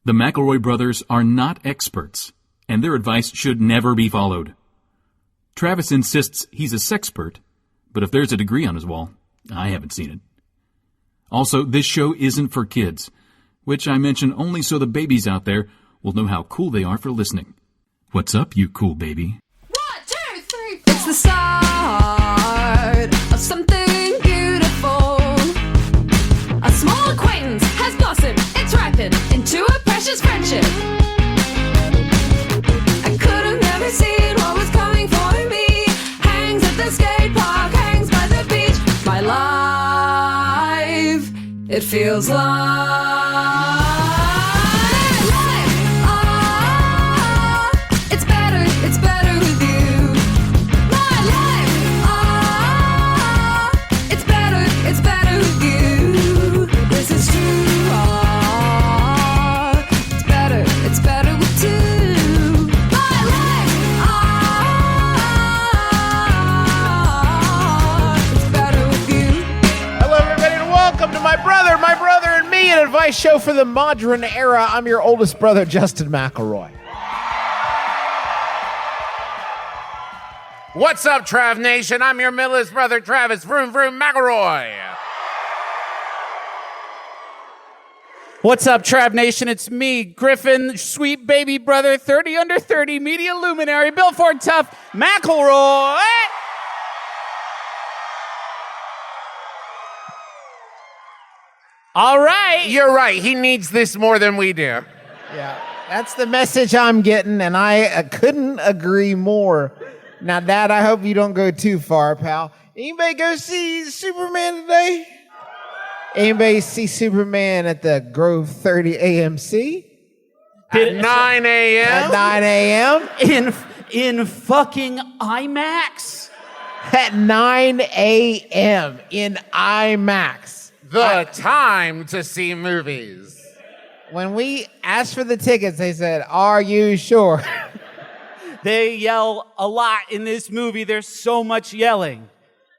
The McElroy brothers are not experts, and their advice should never be followed. Travis insists he's a sexpert, but if there's a degree on his wall, I haven't seen it. Also, this show isn't for kids, which I mention only so the babies out there will know how cool they are for listening. What's up, you cool baby? 1, 2, 3, 4. It's the start of something beautiful. A small acquaintance has blossomed, it's ripened into a precious friendship. I could have never seen what was coming for me. Hangs at the skate park, hangs by the beach. My life, it feels like an advice show for the modern era. I'm your oldest brother, Justin McElroy. What's up, Trav Nation? I'm your middlest brother, Travis Vroom Vroom McElroy. What's up, Trav Nation? It's me, Griffin, sweet baby brother, 30 under 30, media luminary, Bill Ford Tough, McElroy. All right. You're right. He needs this more than we do. Yeah, that's the message I'm getting, and I couldn't agree more. Now, Dad, I hope you don't go too far, pal. Anybody go see Superman today? Anybody see Superman at the Grove 30 AMC? At 9 a.m.? At 9 a.m.? In fucking IMAX? At 9 a.m. in IMAX. The time to see movies. When we asked for the tickets, they said, "Are you sure?" They yell a lot in this movie. There's so much yelling.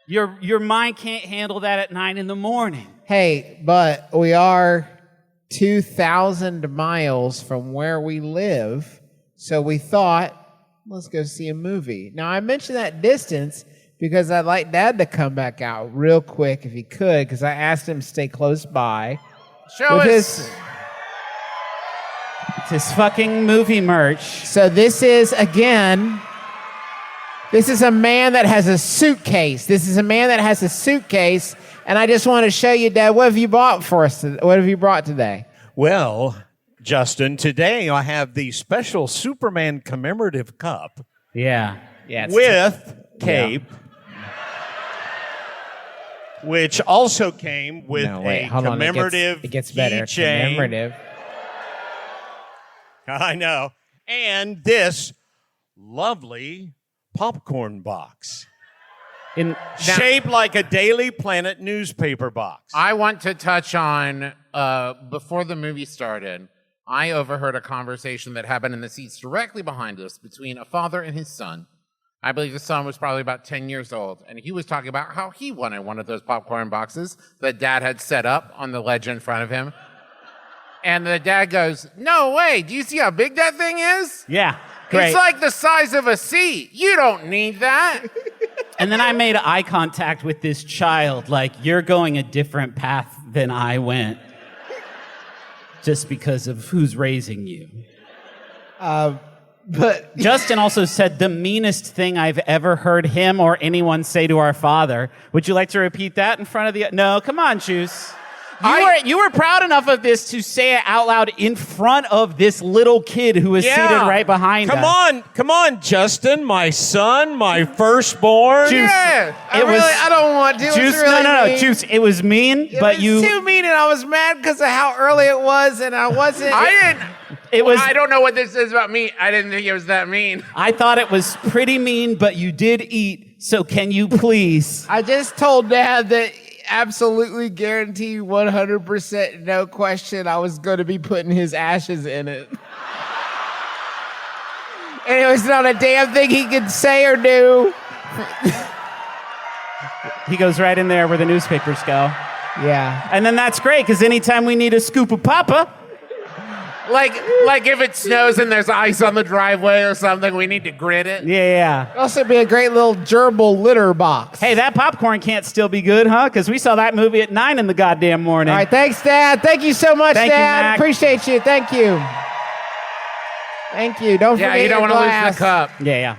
Your mind can't handle that at 9 in the morning. Hey, but we are 2,000 miles from where we live, so we thought, let's go see a movie. Now, I mentioned that distance because I'd like Dad to come back out real quick if he could, because I asked him to stay close by. Show us. His fucking movie merch. So this is a man that has a suitcase. And I just want to show you, Dad, what have you bought for us? What have you brought today? Well, Justin, today I have the special Superman commemorative cup. Yeah. With cape. Yeah. Which also came with a commemorative it gets better. keychain. Commemorative. I know. And this lovely popcorn box. Shaped like a Daily Planet newspaper box. I want to touch on, before the movie started, I overheard a conversation that happened in the seats directly behind us between a father and his son. I believe the son was probably about 10 years old, and he was talking about how he wanted one of those popcorn boxes that Dad had set up on the ledge in front of him. And the dad goes, "No way, do you see how big that thing is? Yeah, great. It's like the size of a seat. You don't need that." And then I made eye contact with this child, like, you're going a different path than I went. Just because of who's raising you. But Justin also said the meanest thing I've ever heard him or anyone say to our father. Would you like to repeat that in front of the... No, come on, Juice. You were proud enough of this to say it out loud in front of this little kid who was seated right behind us. Come on, Justin, my son, my firstborn. Juice, I don't want to. Juice, no, Juice. It was mean, it was too mean, and I was mad because of how early it was, and I wasn't. I don't know what this is about me. I didn't think it was that mean. I thought it was pretty mean, but you did eat. So can you please? I just told Dad that. Absolutely guarantee 100% no question I was going to be putting his ashes in it. And it was not a damn thing he could say or do. He goes right in there where the newspapers go. Yeah. And then that's great, because anytime we need a scoop of papa, Like if it snows and there's ice on the driveway or something, we need to grid it. Yeah. It'd also be a great little gerbil litter box. Hey, that popcorn can't still be good, huh? Because we saw that movie at 9 in the goddamn morning. All right, thanks, Dad. Thank you so much, Thank you, Dad. Mac. Appreciate you. Thank you. Thank you. Don't Yeah, forget you don't want want to to lose the cup. Yeah.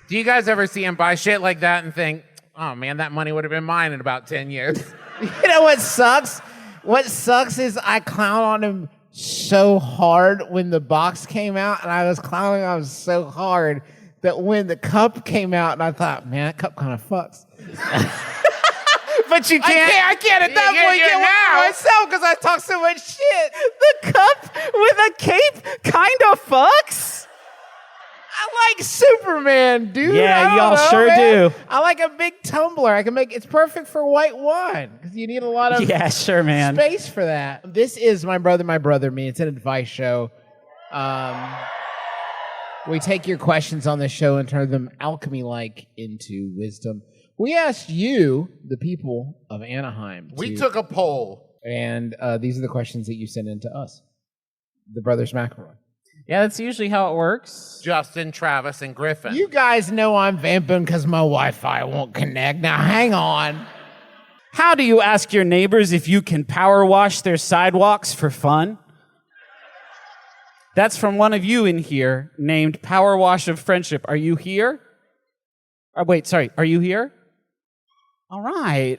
Do you guys ever see him buy shit like that and think, oh man, that money would have been mine in about 10 years? You know what sucks? What sucks is I clown on him so hard when the box came out, and I was clowning on him so hard that when the cup came out, and I thought, man, that cup kind of fucks. But you can't. I can't at that point get one for myself because I talk so much shit. The cup with a cape kind of fucks? I like Superman, dude. Yeah, I don't y'all know, sure man. do. I like a big tumbler. It's perfect for white wine because you need a lot of Yeah, sure, man. space for that. This is My Brother, Me. It's an advice show. We take your questions on the show and turn them alchemy-like into wisdom. We asked you, the people of Anaheim. We took a poll. And these are the questions that you sent in to us. The brothers McElroy. Yeah, that's usually how it works. Justin, Travis, and Griffin. You guys know I'm vamping because my Wi-Fi won't connect. Now, hang on. How do you ask your neighbors if you can power wash their sidewalks for fun? That's from one of you in here named Power Wash of Friendship. Are you here? Are you here? All right.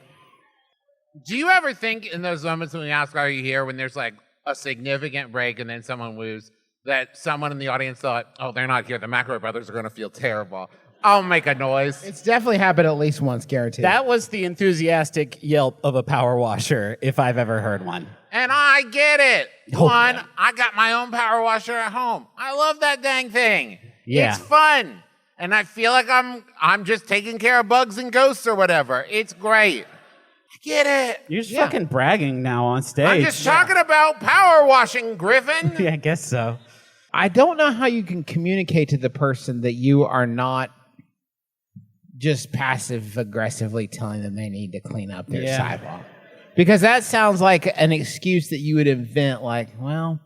Do you ever think in those moments when we ask, are you here, when there's like a significant break and then someone moves, that someone in the audience thought, oh, they're not here. The McElroy brothers are going to feel terrible. I'll make a noise. It's definitely happened at least once, guaranteed. That was the enthusiastic yelp of a power washer, if I've ever heard one. And I get it. Oh, One, yeah. I got my own power washer at home. I love that dang thing. Yeah. It's fun. And I feel like I'm just taking care of bugs and ghosts or whatever. It's great. I get it. You're just fucking bragging now on stage. I'm just talking about power washing, Griffin. Yeah, I guess so. I don't know how you can communicate to the person that you are not just passive aggressively telling them they need to clean up their sidewalk. Because that sounds like an excuse that you would invent, like, well,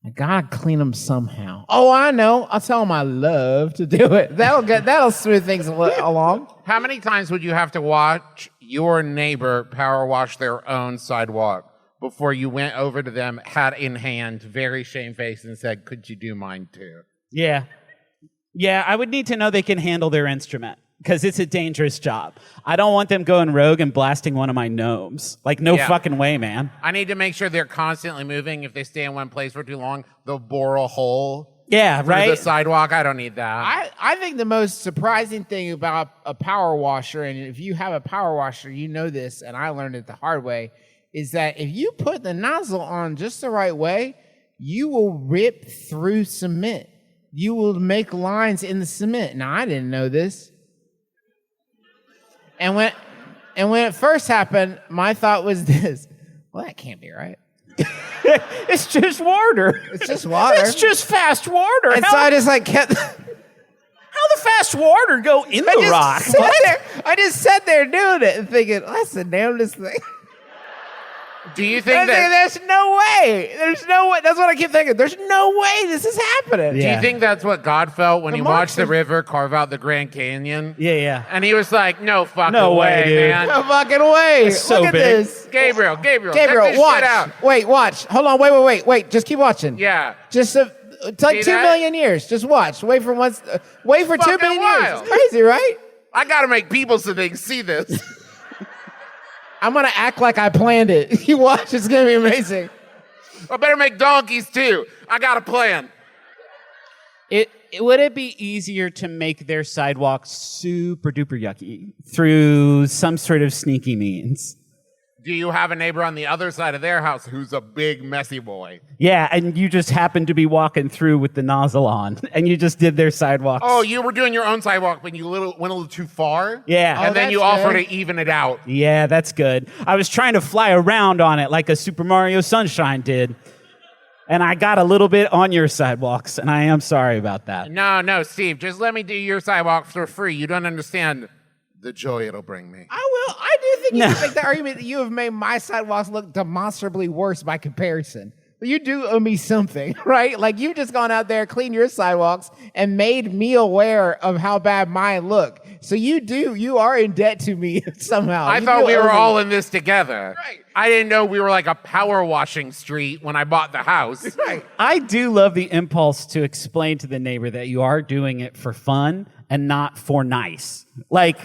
I gotta clean them somehow. Oh, I know. I'll tell them I love to do it. That'll smooth things along. How many times would you have to watch your neighbor power wash their own sidewalk before you went over to them, hat in hand, very shamefaced, and said, could you do mine too? Yeah. Yeah, I would need to know they can handle their instrument, because it's a dangerous job. I don't want them going rogue and blasting one of my gnomes. Like, no fucking way, man. I need to make sure they're constantly moving. If they stay in one place for too long, they'll bore a hole Yeah, through right? the sidewalk. I don't need that. I think the most surprising thing about a power washer, and if you have a power washer, you know this, and I learned it the hard way, is that if you put the nozzle on just the right way, you will rip through cement. You will make lines in the cement. Now, I didn't know this. And when it first happened, my thought was this: well, that can't be right. It's just water. It's just water. It's just fast water. And so I just like kept. How the fast water go in the rock? I just sat there doing it and thinking, that's the damnedest thing. Do you think that? There's no way. There's no way. That's what I keep thinking. There's no way this is happening. Do you think that's what God felt when he watched the monster- river carve out the Grand Canyon? Yeah. And he was like, no fucking No way, dude. man. No fucking way. That's so Look at big. this. Gabriel, check this Gabriel, shit watch. out. Wait, watch. Hold on. Wait. Just keep watching. Yeah. Just it's like See 2 that? million years. Just watch. Wait for 2 fucking million wild. years. It's crazy, right? I got to make people so they can see this. I'm gonna act like I planned it. You watch. It's gonna be amazing. I better make donkeys too. I got a plan. Would it be easier to make their sidewalk super duper yucky through some sort of sneaky means? Do you have a neighbor on the other side of their house who's a big messy boy? Yeah, and you just happened to be walking through with the nozzle on, and you just did their sidewalks. Oh, you were doing your own sidewalk, but you went a little too far? Yeah. And then that's you offer good. to even it out. Yeah, that's good. I was trying to fly around on it like a Super Mario Sunshine did, and I got a little bit on your sidewalks, and I am sorry about that. No, Steve, just let me do your sidewalk for free. You don't understand. the joy it'll bring me. I do think you can make the argument that you have made my sidewalks look demonstrably worse by comparison. You do owe me something, right? Like, you've just gone out there, cleaned your sidewalks, and made me aware of how bad mine look. So you are in debt to me somehow. I thought we were all in this together. Right. I didn't know we were like a power washing street when I bought the house. Right. I do love the impulse to explain to the neighbor that you are doing it for fun and not for nice. Like,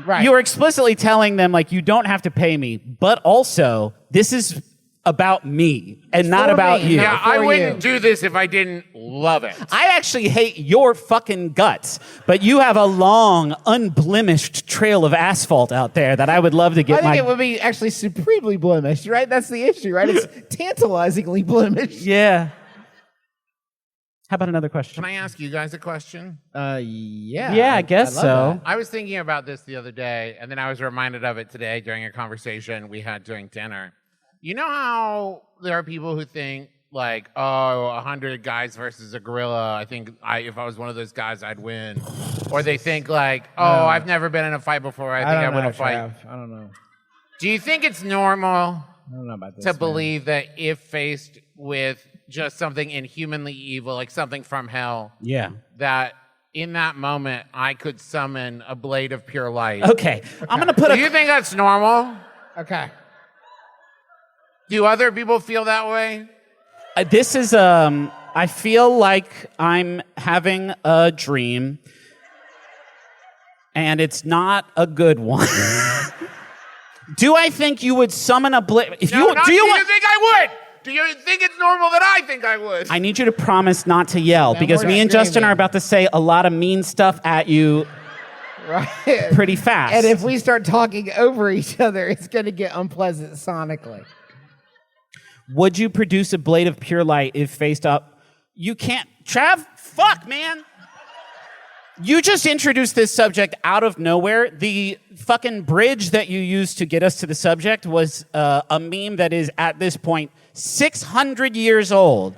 Right. you are explicitly telling them, like, you don't have to pay me, but also, this is about me and not for about me, you. not Yeah, I for wouldn't you. do this if I didn't love it. I actually hate your fucking guts, but you have a long, unblemished trail of asphalt out there that I would love to I get think my... it would be actually supremely blemished, right? That's the issue, right? It's tantalizingly blemished. Yeah. How about another question? Can I ask you guys a question? Yeah. Yeah, I guess love so. that. I was thinking about this the other day, and then I was reminded of it today during a conversation we had during dinner. You know how there are people who think, like, oh, 100 guys versus a gorilla, I think if I was one of those guys, I'd win. Or they think, like, oh, I've never been in a fight before, I think I don't win know, a fight. Trav. I don't know. Do you think it's normal I don't know about this. to man. believe that if faced with just something inhumanly evil, like something from hell, Yeah. that in that moment I could summon a blade of pure light? Okay. I'm going to put Do you think that's normal? Okay. Do other people feel that way? This is, I feel like I'm having a dream, and it's not a good one. Do I think you would summon a blade? Do you think I would? Do you think it's normal that I think I would? I need you to promise not to yell, because we're me and Justin screaming. are about to say a lot of mean stuff at you Right. pretty fast. And if we start talking over each other, it's going to get unpleasant sonically. Would you produce a blade of pure light if faced up? You can't. Trav, fuck, man. You just introduced this subject out of nowhere. The fucking bridge that you used to get us to the subject was a meme that is, at this point, 600 years old.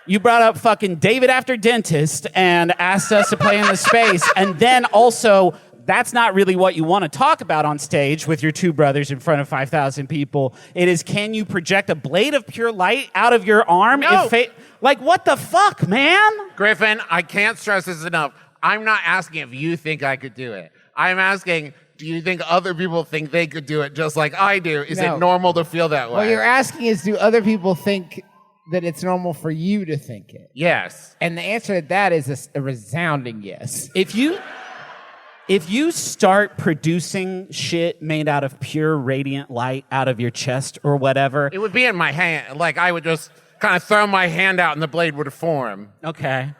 You brought up fucking David After Dentist and asked us to play in the space. And then also, that's not really what you want to talk about on stage with your two brothers in front of 5,000 people. It is, can you project a blade of pure light out of your arm? No. Like, what the fuck, man? Griffin, I can't stress this enough. I'm not asking if you think I could do it. I'm asking, do you think other people think they could do it just like I do? Is No. it normal to feel that way? What you're asking is, do other people think that it's normal for you to think it? Yes. And the answer to that is a resounding yes. If you start producing shit made out of pure radiant light out of your chest or whatever, It would be in my hand. Like, I would just kind of throw my hand out and the blade would form. okay,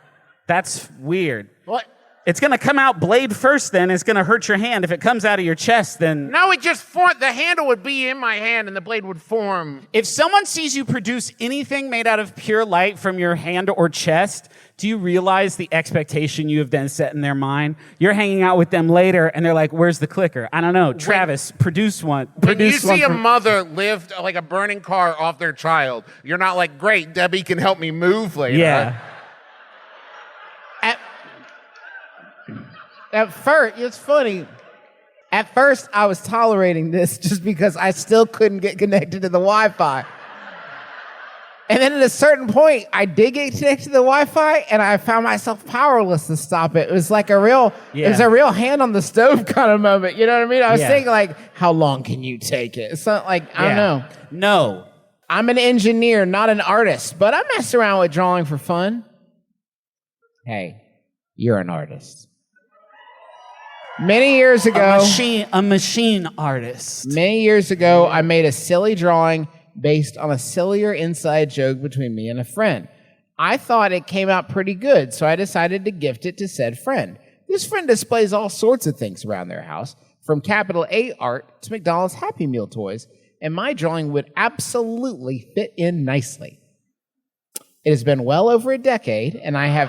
that's weird. What? It's gonna come out blade first, then it's gonna hurt your hand. If it comes out of your chest, then No, it just formed. The handle would be in my hand and the blade would form. if someone sees you produce anything made out of pure light from your hand or chest, do you realize the expectation you have then set in their mind? You're hanging out with them later, and they're like, "Where's the clicker?" I don't know. Travis, produce one. When you Produce one. see a from- mother lift like a burning car off their child, you're not like, great, Debbie can help me move later. Yeah. At first, it's funny. At first, I was tolerating this just because I still couldn't get connected to the Wi-Fi. And then at a certain point, I did get connected to the Wi-Fi, and I found myself powerless to stop it. It was like it was a real hand on the stove kind of moment. You know what I mean? I was Yeah. thinking like, how long can you take it? It's not like, I don't know. No. I'm an engineer, not an artist, but I mess around with drawing for fun. Hey, you're an artist. Many years ago, A machine artist. Many years ago, I made a silly drawing based on a sillier inside joke between me and a friend. I thought it came out pretty good, so I decided to gift it to said friend. This friend displays all sorts of things around their house, from capital A art to McDonald's Happy Meal toys, and my drawing would absolutely fit in nicely. It has been well over a decade, and I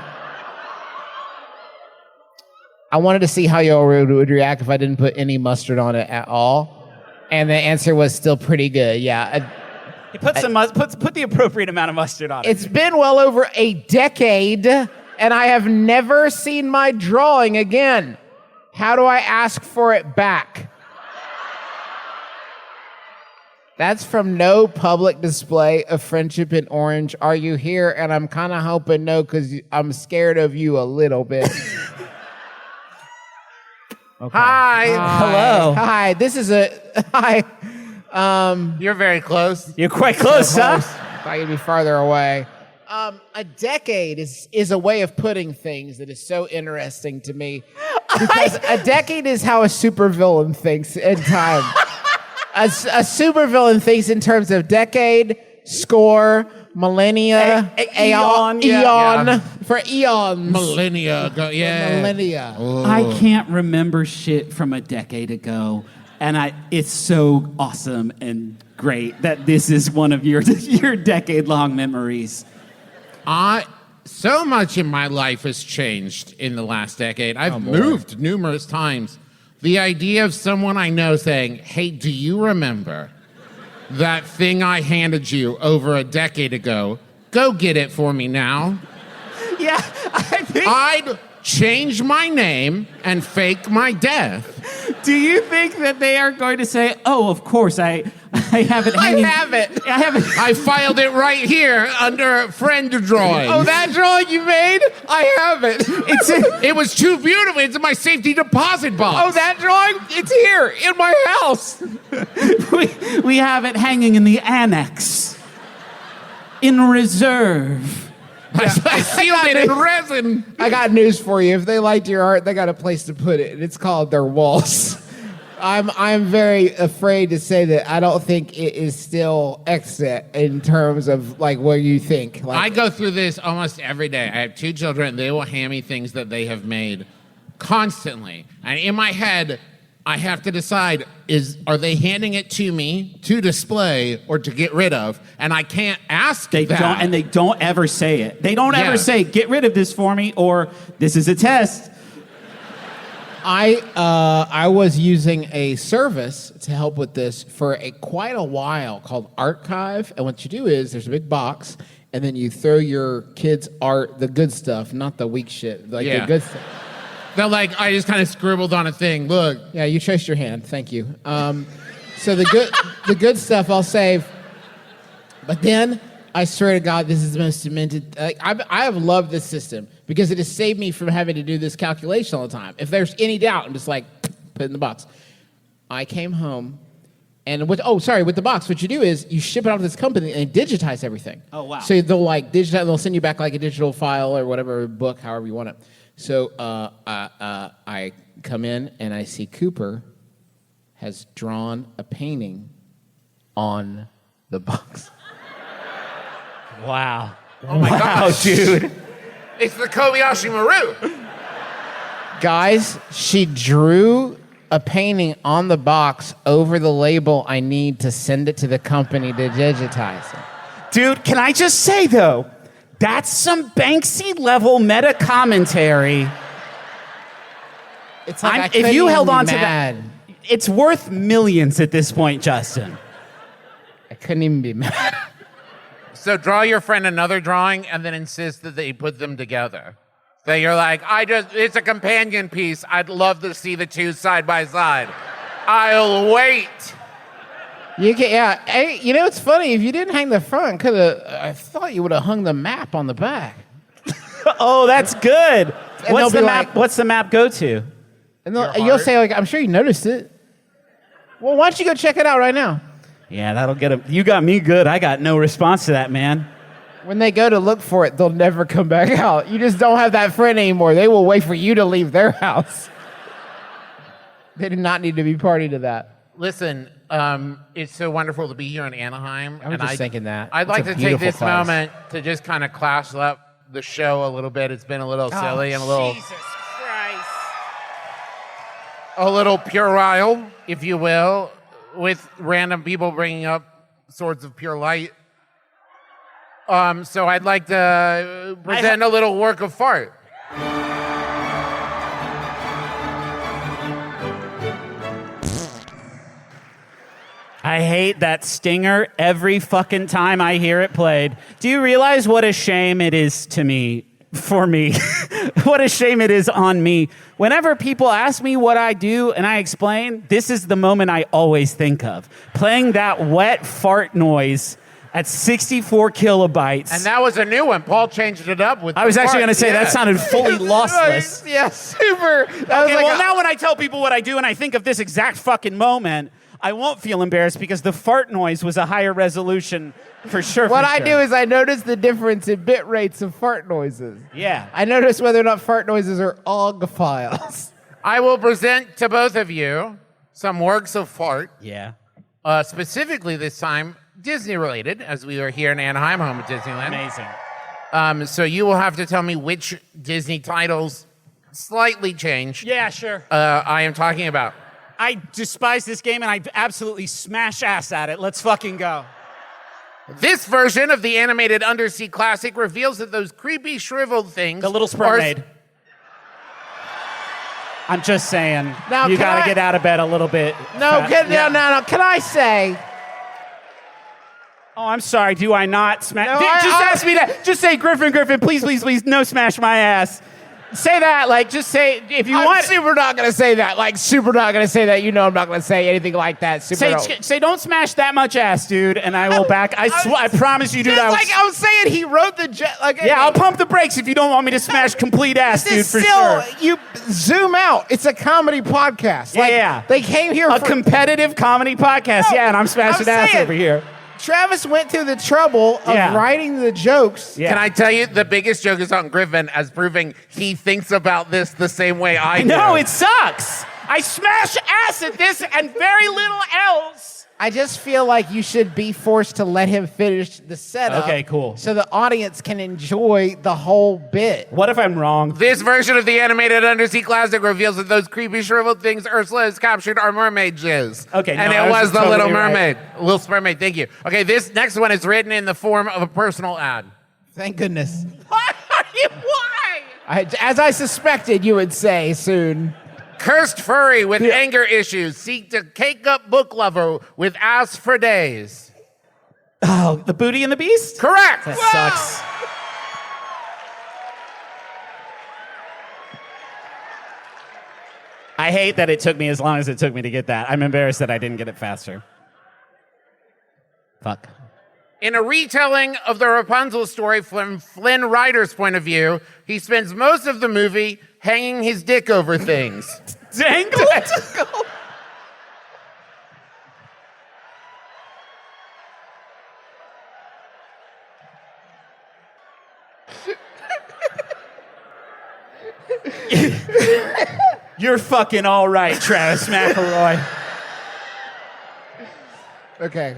wanted to see how y'all would react if I didn't put any mustard on it at all. And the answer was still pretty good. Yeah. Put the appropriate amount of mustard on it. It's been well over a decade, and I have never seen my drawing again. How do I ask for it back? That's from no public display of friendship in Orange. Are you here? And I'm kind of hoping no, because I'm scared of you a little bit. Okay. Hi. Hello. Hi. This is hi. You're very close. You're quite close, huh? I thought you'd be farther away. A decade is a way of putting things that is so interesting to me. Because a decade is how a supervillain thinks in time. A supervillain thinks in terms of decade, score, millennia, eon, for eons. Millennia. Millennia. I can't remember shit from a decade ago, and it's so awesome and great that this is one of your decade-long memories. So much in my life has changed in the last decade. I've moved numerous times. The idea of someone I know saying, hey, do you remember that thing I handed you over a decade ago? Go get it for me now. Yeah, I think... I'd change my name and fake my death. Do you think that they are going to say, oh, of course, I have it hanging... I have it. I filed it right here under friend drawing. Oh, that drawing you made? I have it. It was too beautiful. It's in my safety deposit box. Oh, that drawing? It's here in my house. we have it hanging in the annex. In reserve. I sealed it in resin. I got news for you. If they liked your art, they got a place to put it, and it's called their walls. I'm very afraid to say that I don't think it is still exit in terms of like what you think. Like, I go through this almost every day. I have 2 children. They will hand me things that they have made constantly, and in my head, I have to decide, are they handing it to me to display or to get rid of? And I can't ask that. And they don't ever say it. They don't ever say, get rid of this for me, or this is a test. I was using a service to help with this for quite a while called Archive. And what you do is there's a big box, and then you throw your kids' art, the good stuff, not the weak shit, the good stuff. They're like, I just kind of scribbled on a thing. Look. Yeah, you traced your hand. Thank you. So the good stuff I'll save. But then, I swear to God, this is the most demented. I have loved this system because it has saved me from having to do this calculation all the time. If there's any doubt, I'm just like, put it in the box. I came home, and with the box, what you do is you ship it out to this company and they digitize everything. Oh, wow. So they'll send you back like a digital file or whatever, book, however you want it. So I come in and I see Cooper has drawn a painting on the box. Wow. Oh my gosh. Dude. It's the Kobayashi Maru. Guys, she drew a painting on the box over the label I need to send it to the company to digitize it. Dude, can I just say, though, that's some Banksy-level meta-commentary. It's like if you held on to that, it's worth millions at this point, Justin. I couldn't even be mad. So draw your friend another drawing and then insist that they put them together. So you're like, it's a companion piece. I'd love to see the 2 side by side. I'll wait. You can, yeah. Hey, you know, it's funny. If you didn't hang the front, I thought you would have hung the map on the back. Oh, that's good. What's the map? Like, what's the map go to? And you'll say, like, I'm sure you noticed it. Well, why don't you go check it out right now? Yeah, that'll get them. You got me good. I got no response to that, man. When they go to look for it, they'll never come back out. You just don't have that friend anymore. They will wait for you to leave their house. They do not need to be party to that. Listen, it's so wonderful to be here in Anaheim. I was just thinking that. I'd like It's a to take beautiful this place. moment to just kind of class up the show a little bit. It's been a little silly and a little... Jesus Christ. A little puerile, if you will, with random people bringing up swords of pure light. So I'd like to present a little work of fart. I hate that stinger every fucking time I hear it played. Do you realize what a shame it is to me for me. What a shame it is on me. Whenever people ask me what I do and I explain, this is the moment I always think of. Playing that wet fart noise at 64 kilobytes. And that was a new one. Paul changed it up with. I was actually going to say that sounded fully lossless. Yeah, super. Okay, well, now when I tell people what I do and I think of this exact fucking moment, I won't feel embarrassed because the fart noise was a higher resolution for sure. What I do is I notice the difference in bit rates of fart noises. Yeah. I notice whether or not fart noises are OGG files. I will present to both of you some works of fart. Yeah. Specifically this time, Disney related, as we are here in Anaheim, home of Disneyland. Amazing. So you will have to tell me which Disney titles slightly changed. Yeah, sure. I am talking about. I despise this game and I absolutely smash ass at it. Let's fucking go. This version of the animated undersea classic reveals that those creepy shriveled things. The little sperm maid. I'm just saying, Now, you can got to I- get out of bed a little bit. No, no. Can I say? Oh, I'm sorry. Do I not smash? No, Ask me that. Just say, Griffin, please, no smash my ass. Say that, like, just say, if you I'm want. super not going to say that. Like, super not going to say that. You know I'm not going to say anything like that. Super Say, don't smash that much ass, dude, and I will back. I promise you, dude. Just like I was saying, he wrote the jet. Like, Yeah, I'll pump the brakes if you don't want me to smash complete ass, dude, for sure. You zoom out. It's a comedy podcast. Like, Yeah. They came here A for competitive comedy podcast, yeah, and I'm smashing ass over here. Travis went through the trouble of Yeah. writing the jokes. Yeah. Can I tell you, the biggest joke is on Griffin as proving he thinks about this the same way I do. No, it sucks. I smash ass at this and very little else. I just feel like you should be forced to let him finish the setup. Okay, cool. So the audience can enjoy the whole bit. What if I'm wrong? This version of the animated undersea classic reveals that those creepy shriveled things Ursula has captured are mermaid jizz. Okay, and no, it I was was the totally Little right. Mermaid. Little Mermaid, thank you. Okay, this next one is written in the form of a personal ad. Thank goodness. Why? As I suspected you would say soon. Cursed furry with anger issues seek to cake up book lover with ass for days. Oh, the Booty and the Beast? Correct. That sucks. I hate that it took me as long as it took me to get that. I'm embarrassed that I didn't get it faster. Fuck. In a retelling of the Rapunzel story from Flynn Rider's point of view, he spends most of the movie hanging his dick over things. Dangle? You're fucking all right, Travis McElroy. Okay.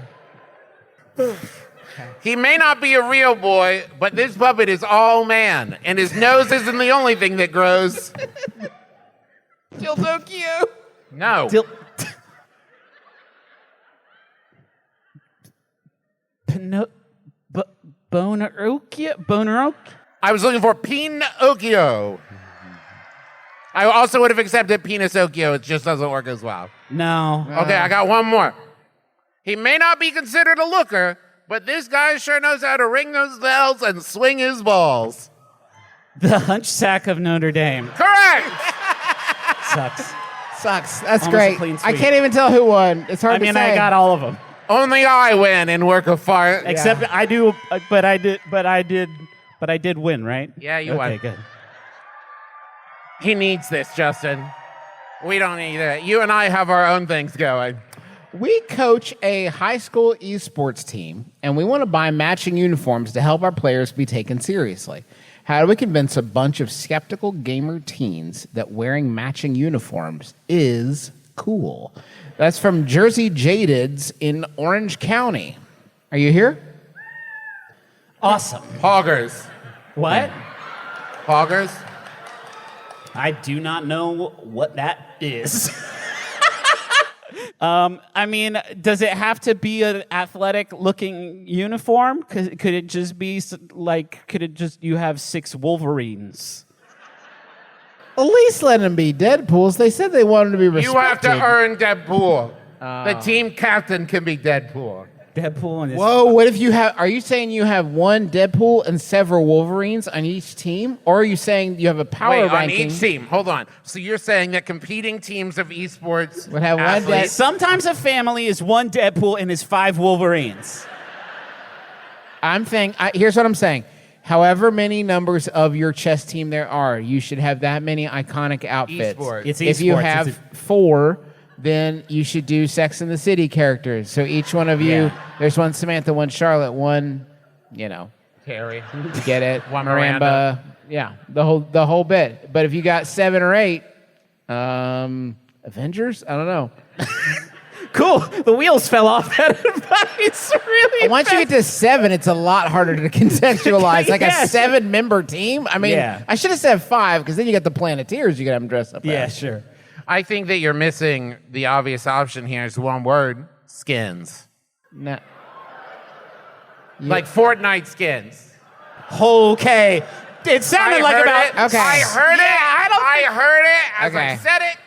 He may not be a real boy, but this puppet is all man, and his nose isn't the only thing that grows. Still so cute. No. Boner? I was looking for Pinocchio. I also would have accepted Pinocchio. It just doesn't work as well. No. Okay, I got one more. He may not be considered a looker, but this guy sure knows how to ring those bells and swing his balls. The Hunchback of Notre Dame. Correct! Sucks. That's Almost a great. clean I sweep. can't even tell who won. It's hard I to mean, say. I got all of them. Only I win in work of fart. Except I do, but I did win, right? Yeah, you won. Okay, good. He needs this, Justin. We don't need it. You and I have our own things going. We coach a high school esports team, and we want to buy matching uniforms to help our players be taken seriously. How do we convince a bunch of skeptical gamer teens that wearing matching uniforms is cool? That's from Jersey Jadeds in Orange County. Are you here? Awesome. Hoggers. What? Hoggers? I do not know what that is. I mean, does it have to be an athletic-looking uniform? Could it just be you have 6 Wolverines? At least let them be Deadpools. They said they wanted to be respected. You have to earn Deadpool. The team captain can be Deadpool. Deadpool and his Whoa, what if you have, are you saying you have one Deadpool and several Wolverines on each team? Or are you saying you have a power Wait, on ranking? each team. Hold on. So you're saying that competing teams of esports Would have one athletes- Sometimes a family is one Deadpool and his 5 Wolverines. I'm saying, here's what I'm saying. However many numbers of your chess team there are, you should have that many iconic outfits. Esports. It's If you esports. have It's 4, then you should do Sex and the City characters. So each one of you, Yeah. there's one Samantha, one Charlotte, one, Carrie. get it, One Miranda. Miranda. Yeah, the whole bit. But if you got 7 or 8, Avengers? I don't know. Cool. The wheels fell off that advice really Once you get to 7, it's a lot harder to contextualize. Like Yeah, a 7-member team. I mean, Yeah. I should have said 5 because then you got the Planeteers. You got them dressed up. Yeah, as. sure. I think that you're missing the obvious option here is one word: skins. No. Like Fortnite skins. Okay. It sounded like about... Okay. I heard it. I heard it as I Okay. said it.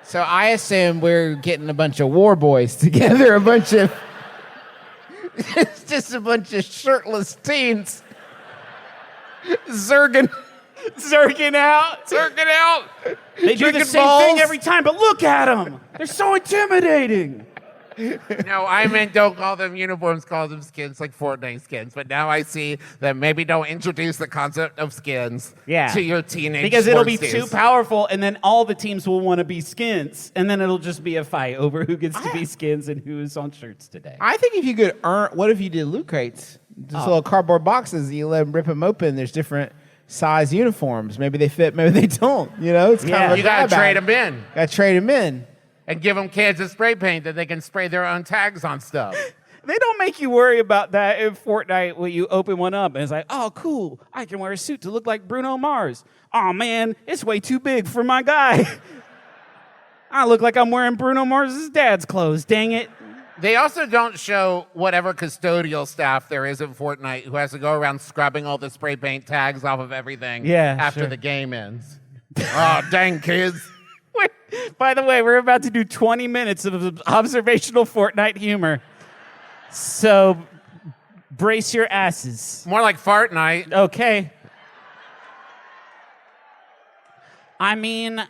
So I assume we're getting a bunch of war boys together. A bunch of. It's just a bunch of shirtless teens. Zerging out. They do the Drinking same balls. thing every time, but look at them. They're so intimidating. No, I meant don't call them uniforms, call them skins, like Fortnite skins. But now I see that maybe don't introduce the concept of skins to your teenage Because it'll be sports too teams. powerful, and then all the teams will want to be skins, and then it'll just be a fight over who gets to be skins and who is on shirts today. I think if you could earn, what if you did loot crates? Just little cardboard boxes. You let them rip them open. There's different size uniforms. Maybe they fit, maybe they don't. It's kind Yeah. of a You gotta grab trade bag. them in Gotta trade them in. and give them cans of spray paint that they can spray their own tags on stuff. They don't make you worry about that in Fortnite when you open one up and it's like, oh, cool, I can wear a suit to look like Bruno Mars. Oh, man, it's way too big for my guy. I look like I'm wearing Bruno Mars' dad's clothes, dang it. They also don't show whatever custodial staff there is in Fortnite who has to go around scrubbing all the spray paint tags off of everything after sure. the game ends. Oh, dang, kids. By the way, we're about to do 20 minutes of observational Fortnite humor. So brace your asses. More like fart night. Okay. I mean,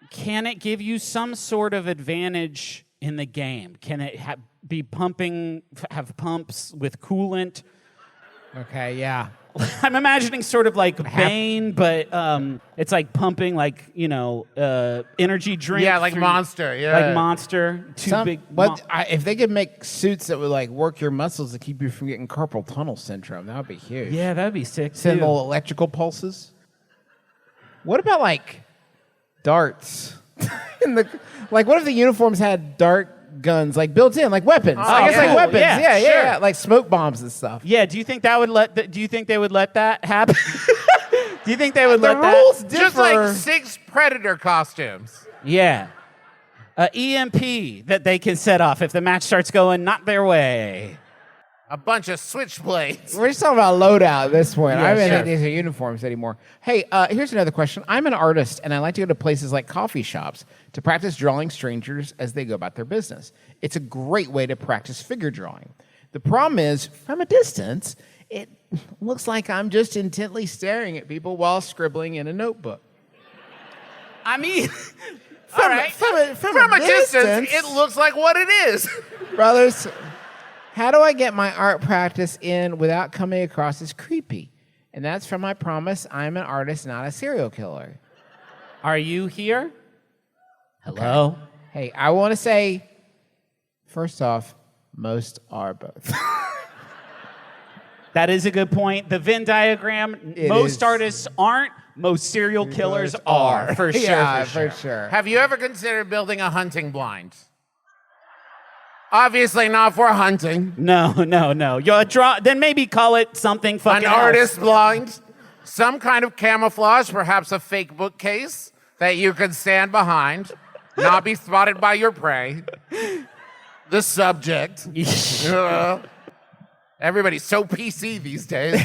can it give you some sort of advantage in the game? Can it be pumping, have pumps with coolant? Okay, yeah. I'm imagining sort of like Bane, but it's like pumping, like, energy drink. Yeah, like through- Monster. Yeah. Like Monster. If they could make suits that would like work your muscles to keep you from getting carpal tunnel syndrome, that would be huge. Yeah, that'd be sick, Send too. little electrical pulses. What about like darts? What if the uniforms had dart guns like built in, like weapons? I guess cool. like weapons. Yeah, Yeah, sure. like smoke bombs and stuff. Yeah, do you think that would do you think they would let that happen? Do you think they would let The that? rules differ. Just like 6 Predator costumes. Yeah. EMP that they can set off if the match starts going not their way. A bunch of switchblades. We're just talking about loadout at this point. Yeah, I don't sure. think these are uniforms anymore. Hey, here's another question. I'm an artist, and I like to go to places like coffee shops to practice drawing strangers as they go about their business. It's a great way to practice figure drawing. The problem is, from a distance, it looks like I'm just intently staring at people while scribbling in a notebook. I mean, From, all right. from a distance, it looks like what it is. Brothers, how do I get my art practice in without coming across as creepy? And that's from my promise I'm an artist, not a serial killer. Are you here? Hello? Hey, I want to say, first off, most are both. That is a good point. The Venn diagram, It most is. artists aren't, most serial killers are. For sure, Yeah, for sure. for sure. Have you ever considered building a hunting blind? Obviously not for hunting. No. You'll then maybe call it something fucking An else. artist blind. Some kind of camouflage, perhaps a fake bookcase that you can stand behind, not be spotted by your prey. The subject. Everybody's so PC these days.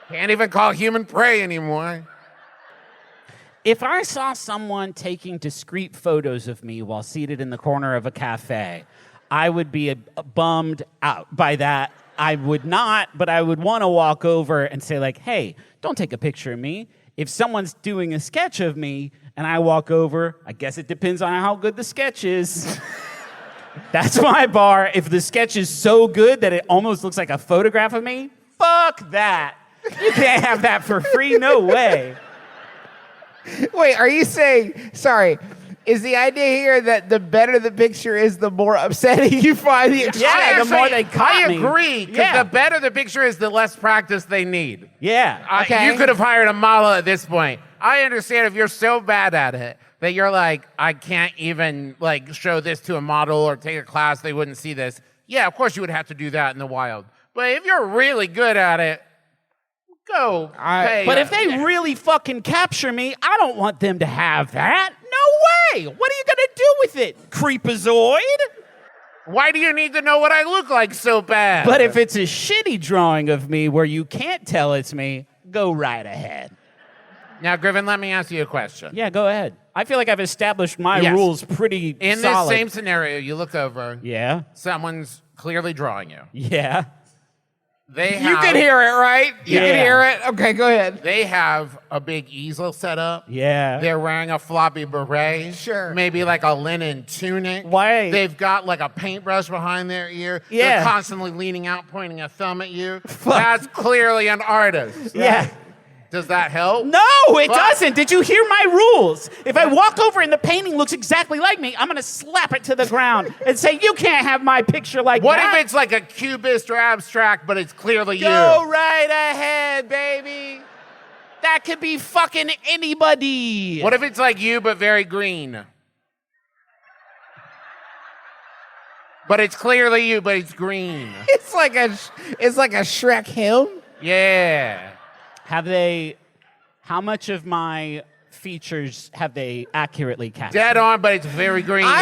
Can't even call human prey anymore. If I saw someone taking discreet photos of me while seated in the corner of a cafe, I would be bummed out by that. I would not, but I would want to walk over and say, like, hey, don't take a picture of me. If someone's doing a sketch of me and I walk over, I guess it depends on how good the sketch is. That's my bar. If the sketch is so good that it almost looks like a photograph of me, fuck that. You can't have that for free. No way. Wait, are you saying, sorry, is the idea here that the better the picture is, the more upsetting you find the exchange? Yeah, the more they caught me. I agree, because the better the picture is, the less practice they need. Yeah. Okay. You could have hired a model at this point. I understand if you're so bad at it that you're like, I can't even like show this to a model or take a class, they wouldn't see this. Yeah, of course you would have to do that in the wild. But if you're really good at it, go pay. But if they really fucking capture me, I don't want them to have that. No way. What are you going to do with it, creepazoid? Why do you need to know what I look like so bad? But if it's a shitty drawing of me where you can't tell it's me, go right ahead. Now, Griffin, let me ask you a question. Yeah, go ahead. I feel like I've established my rules pretty In solid. this same scenario, you look over. Yeah. Someone's clearly drawing you. Yeah. They have, You can hear it, right? You Yeah. can hear it? Okay, go ahead. They have a big easel set up. Yeah. They're wearing a floppy beret. Sure. Maybe like a linen tunic. Why? They've got like a paintbrush behind their ear. Yeah. They're constantly leaning out, pointing a thumb at you. That's clearly an artist. Yeah. Does that help? No, it Fuck. doesn't. Did you hear my rules? If I walk over and the painting looks exactly like me, I'm going to slap it to the ground and say, you can't have my picture like What that. if it's like a cubist or abstract, but it's clearly Go you? right ahead, baby. That could be fucking anybody. What if it's like you, but very green? But it's clearly you, but it's green. It's like a Shrek hymn. Yeah. How much of my features have they accurately captured? Dead on, but it's very green. No way,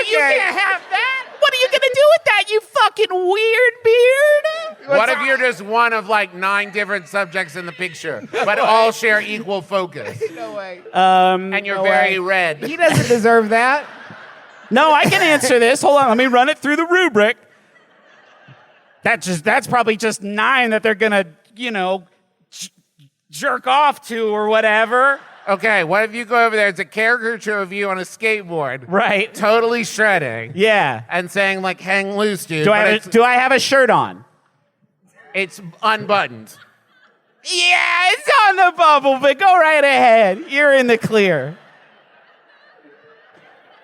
you can't have that. What are you going to do with that, you fucking weird beard? What if you're just one of like 9 different subjects in the picture, but all share equal focus? No way. And you're No very way. red. He doesn't deserve that. No, I can answer this. Hold on, let me run it through the rubric. That's probably just 9 that they're going to, jerk off to or whatever. Okay, what if you go over there? It's a caricature of you on a skateboard. Right. Totally shredding. Yeah. And saying, like, hang loose, dude. Do but I have a shirt on? it's unbuttoned. Yeah, it's on the bubble, but go right ahead. You're in the clear.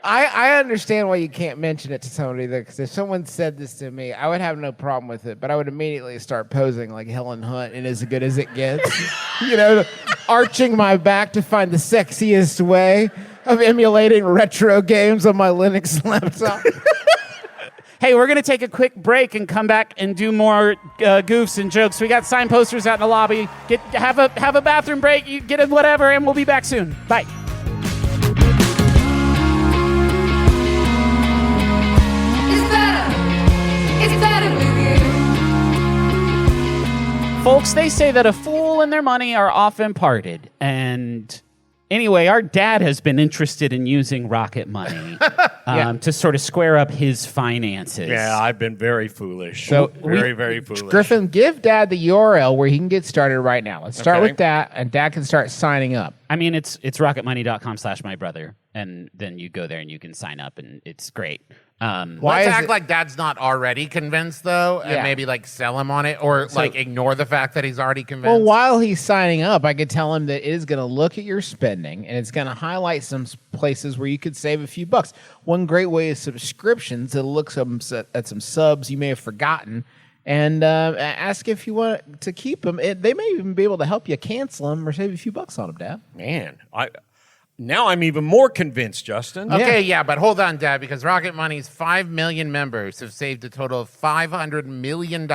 I understand why you can't mention it to somebody, though, because if someone said this to me, I would have no problem with it, but I would immediately start posing like Helen Hunt in As Good As It Gets. Arching my back to find the sexiest way of emulating retro games on my Linux laptop. Hey, we're going to take a quick break and come back and do more goofs and jokes. We got sign posters out in the lobby. Have a bathroom break, you get it, whatever, and we'll be back soon. Bye. It's better with you. Folks, they say that a fool and their money are often parted. And anyway, our dad has been interested in using Rocket Money to sort of square up his finances. Yeah, I've been very foolish. So very foolish. Griffin, give Dad the URL where he can get started right now. Let's start with that, and Dad can start signing up. I mean, it's rocketmoney.com/mybrother. And then you go there and you can sign up, and it's great. Let's act like Dad's not already convinced, though, and Yeah. maybe like sell him on it, or like ignore the fact that he's already convinced. Well, while he's signing up, I could tell him that it is going to look at your spending, and it's going to highlight some places where you could save a few bucks. One great way is subscriptions. It'll look at some subs you may have forgotten, and ask if you want to keep them. They may even be able to help you cancel them or save a few bucks on them, Dad. Man, now I'm even more convinced, Justin. Okay, yeah, but hold on, Dad, because Rocket Money's 5 million members have saved a total of $500 million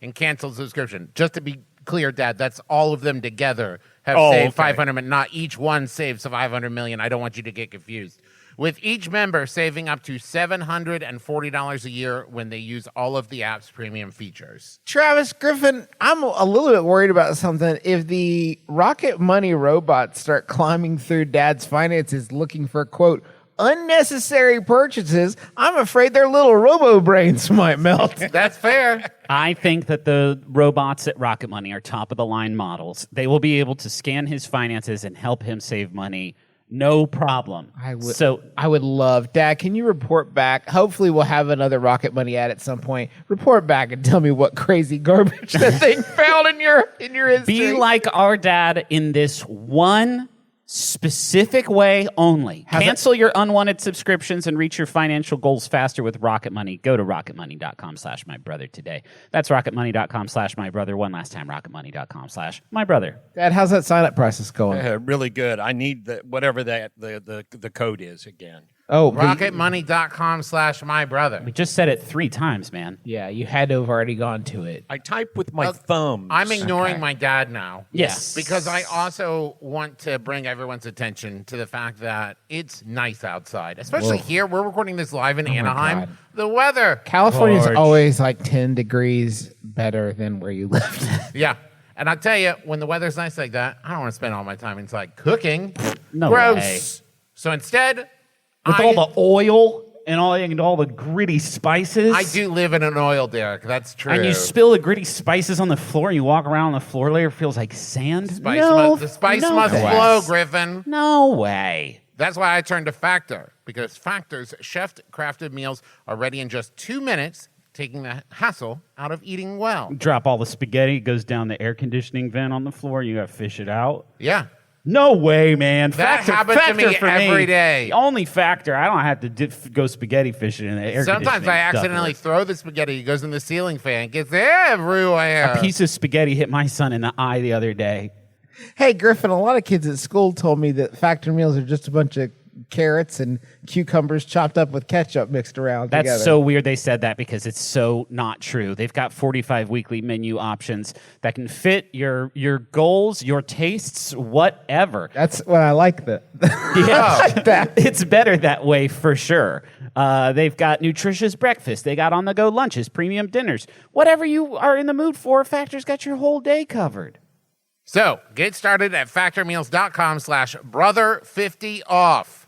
in canceled subscription. Just to be clear, Dad, that's all of them together have saved 500 million. Not each one saves 500 million. I don't want you to get confused. With each member saving up to $740 a year when they use all of the app's premium features. Travis Griffin, I'm a little bit worried about something. If the Rocket Money robots start climbing through Dad's finances looking for, quote, unnecessary purchases, I'm afraid their little robo brains might melt. That's fair. I think that the robots at Rocket Money are top of the line models. They will be able to scan his finances and help him save money. No problem. I would love, Dad, can you report back? Hopefully we'll have another Rocket Money ad at some point. Report back and tell me what crazy garbage that thing found in your history. Be like our dad in this one specific way only. Cancel your unwanted subscriptions and reach your financial goals faster with Rocket Money. Go to rocketmoney.com/mybrother today. That's rocketmoney.com/mybrother. One last time, rocketmoney.com/mybrother. Dad, how's that sign-up process going? Really good. I need whatever the code is again. Oh, Rocketmoney.com/mybrother. We just said it 3 times, man. yeah, you had to have already gone to it. I type with my thumbs. I'm ignoring my dad now. Yes. Because I also want to bring everyone's attention to the fact that it's nice outside. Especially here. We're recording this live in Anaheim. God. The weather. California's Gorge. always like 10 degrees better than where you lived. Yeah. And I'll tell you, when the weather's nice like that, I don't want to spend all my time inside cooking. No Gross. way. So instead, With all the oil and all the gritty spices. I do live in an oil derrick. That's true. And you spill the gritty spices on the floor, and you walk around, and the floor layer feels like sand. The spice must way. flow, Griffin. No way. That's why I turned to Factor, because Factor's chef-crafted meals are ready in just 2 minutes, taking the hassle out of eating well. Drop all the spaghetti, it goes down the air conditioning vent on the floor, you gotta fish it out. Yeah. No way, man. That happens to me for every day. The only Factor, I don't have to go spaghetti fishing in the air Sometimes conditioning I accidentally throw the spaghetti. It goes in the ceiling fan. It gets everywhere. A piece of spaghetti hit my son in the eye the other day. Hey, Griffin, a lot of kids at school told me that Factor meals are just a bunch of carrots and cucumbers chopped up with ketchup mixed around That's together. so weird they said that because it's so not true. They've got 45 weekly menu options that can fit your goals, your tastes, whatever. That's what I like. Yeah, that. it's better that way for sure. They've got nutritious breakfast. They got on-the-go lunches, premium dinners. Whatever you are in the mood for, Factor's got your whole day covered. So get started at factormeals.com/brother50off.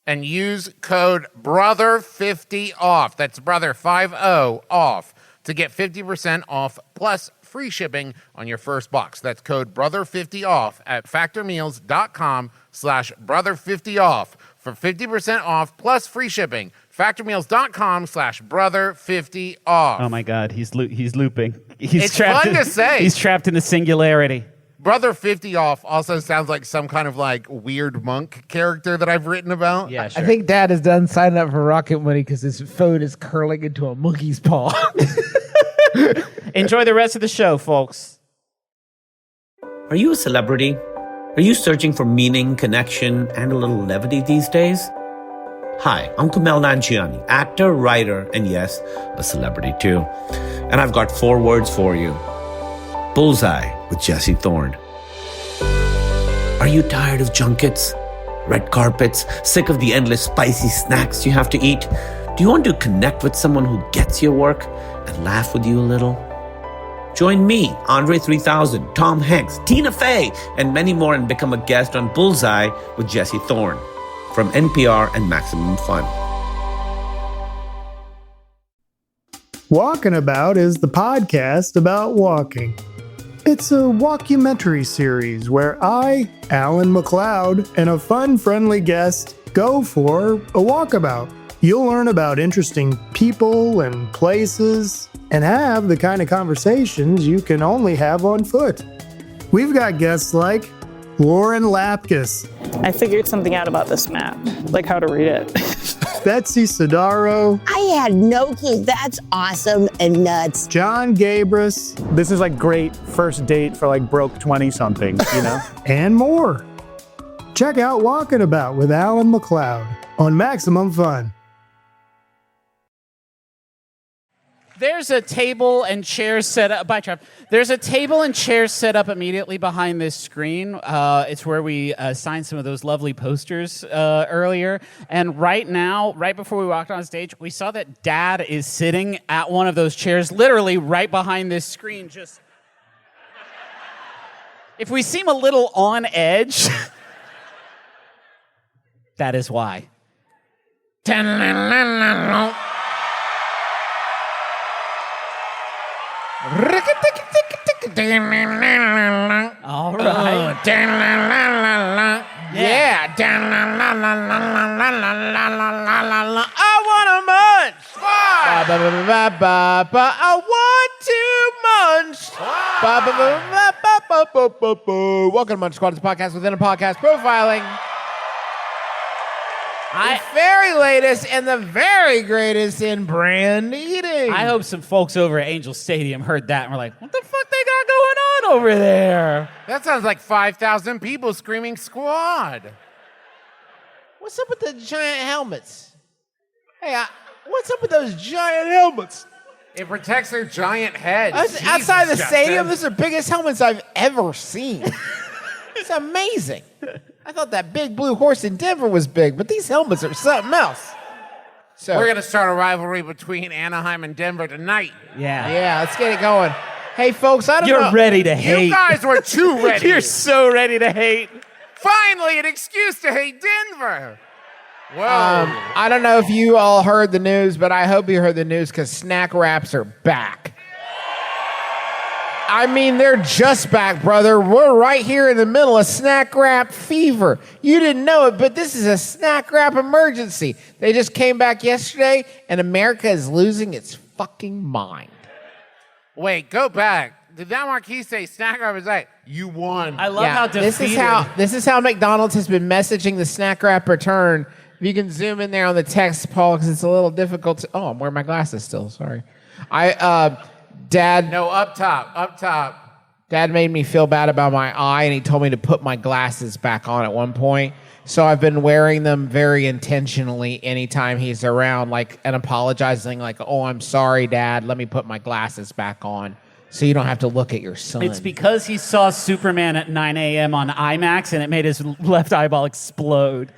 And use code BROTHER50OFF. That's brother50 off to get 50% off plus free shipping on your first box. That's code BROTHER50OFF at factormeals.com/brother50off for 50% off plus free shipping. Factormeals.com/brother50off. Oh my God, he's looping. It's fun to say. He's trapped in the singularity. Brother 50 off also sounds like some kind of like weird monk character that I've written about. Yeah, sure. I think Dad is done signing up for Rocket Money because his phone is curling into a monkey's paw. Enjoy the rest of the show, folks. Are you a celebrity? Are you searching for meaning, connection, and a little levity these days? Hi, I'm Kumail Nanjiani, actor, writer, and yes, a celebrity too. And I've got 4 words for you. Bullseye with Jesse Thorne. Are you tired of junkets, red carpets, sick of the endless spicy snacks you have to eat? Do you want to connect with someone who gets your work and laugh with you a little? Join me, Andre 3000, Tom Hanks, Tina Fey, and many more and become a guest on Bullseye with Jesse Thorne from NPR and Maximum Fun. Walking About is the podcast about walking. It's a walkumentary series where I, Alan McLeod, and a fun, friendly guest go for a walkabout. You'll learn about interesting people and places and have the kind of conversations you can only have on foot. We've got guests like Lauren Lapkus, I figured something out about this map, like how to read it. Betsy Sidaro, I had no clue. That's awesome and nuts. John Gabris, This is like great first date for like broke 20-something, you know? and more. Check out Walking About with Alan McLeod on Maximum Fun. There's a table and chairs set up. Bye, Trev. There's a table and chairs set up immediately behind this screen. It's where we signed some of those lovely posters earlier. And right now, right before we walked on stage, we saw that Dad is sitting at one of those chairs, literally right behind this screen. Just if we seem a little on edge, that is why. All right. Yeah. I want to munch. I want to munch. Welcome to Munch Squad, the podcast within a podcast profiling. The very latest and the very greatest in brand eating. I hope some folks over at Angel Stadium heard that and were like, what the fuck they got going on over there? That sounds like 5,000 people screaming squad. What's up with the giant helmets? Hey, what's up with those giant helmets? It protects their giant heads. Outside the Jesus, stadium, Justin. those are the biggest helmets I've ever seen. It's amazing. I thought that big blue horse in Denver was big, but these helmets are something else. So We're going to start a rivalry between Anaheim and Denver tonight. Yeah. let's get it going. Hey, folks, I don't know. You're ready to hate. You guys were too ready. You're so ready to hate. Finally, an excuse to hate Denver. Whoa. I don't know if you all heard the news, but I hope you heard the news because snack wraps are back. I mean, they're just back, brother. We're right here in the middle of snack wrap fever. You didn't know it, but this is a snack wrap emergency. They just came back yesterday, and America is losing its fucking mind. Wait, go back. Did that marquee say snack wrap? Is like, you won. I love how defeated. This is how McDonald's has been messaging the snack wrap return. If you can zoom in there on the text, Paul, because it's a little difficult to... Oh, I'm wearing my glasses still. Sorry. Dad... No, up top. Dad made me feel bad about my eye, and he told me to put my glasses back on at one point. So I've been wearing them very intentionally anytime he's around, and apologizing, oh, I'm sorry, Dad. Let me put my glasses back on so you don't have to look at your son. It's because he saw Superman at 9 a.m. on IMAX, and it made his left eyeball explode.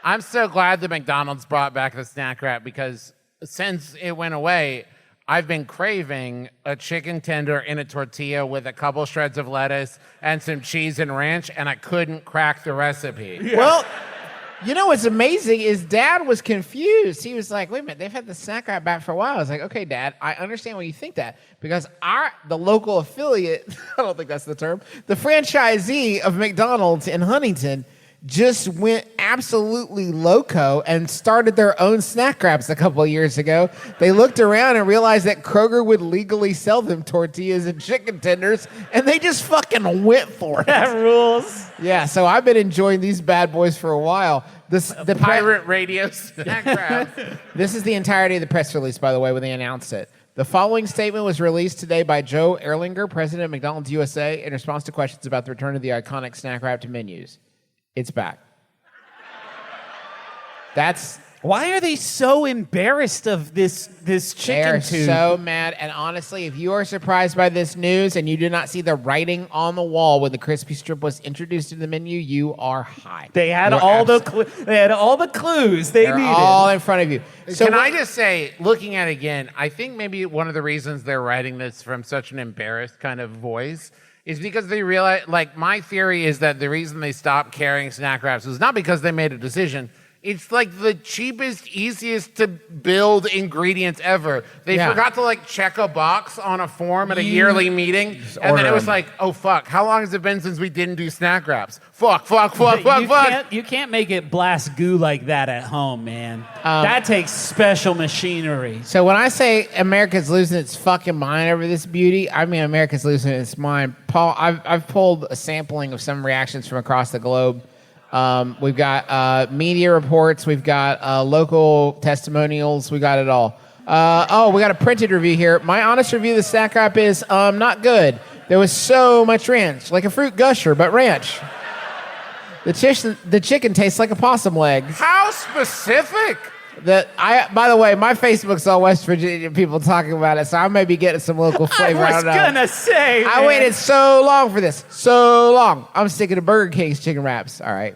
I'm so glad that McDonald's brought back the snack wrap because since it went away, I've been craving a chicken tender in a tortilla with a couple shreds of lettuce and some cheese and ranch, and I couldn't crack the recipe. Yeah. Well, you know what's amazing is Dad was confused. He was like, wait a minute, they've had the snack wrap back for a while. I was like, okay, Dad, I understand why you think that because the local affiliate, I don't think that's the term, the franchisee of McDonald's in Huntington just went absolutely loco and started their own snack wraps a couple of years ago. They looked around and realized that Kroger would legally sell them tortillas and chicken tenders, and they just fucking went for it. That rules. Yeah, so I've been enjoying these bad boys for a while. The pirate radio snack wrap. This is the entirety of the press release, by the way, when they announced it. The following statement was released today by Joe Erlinger, president of McDonald's USA, in response to questions about the return of the iconic snack wrap to menus. It's back. Why are they so embarrassed of this chicken They're tube? so mad. And honestly, if you are surprised by this news and you did not see the writing on the wall when the crispy strip was introduced to the menu, you are high. They had all the clues they They're needed. all in front of you. So Can I just say, looking at it again, I think maybe one of the reasons they're writing this from such an embarrassed kind of voice is because they realize, my theory is that the reason they stopped carrying snack wraps was not because they made a decision. It's the cheapest, easiest to build ingredients ever. They forgot to check a box on a form at a yearly meeting, and then it was oh fuck, how long has it been since we didn't do snack wraps? Fuck. You can't make it blast goo like that at home, man. That takes special machinery. So when I say America's losing its fucking mind over this beauty, I mean America's losing its mind. Paul, I've pulled a sampling of some reactions from across the globe. We've got media reports. We've got local testimonials. We got it all. We got a printed review here. My honest review of the snack wrap is not good. There was so much ranch, like a fruit gusher, but ranch. The chicken tastes like a possum leg. How specific? By the way, my Facebook's all West Virginia people talking about it, so I may be getting some local flavor. I was gonna say, I waited so long for this. So long. I'm sticking to Burger King's chicken wraps. All right.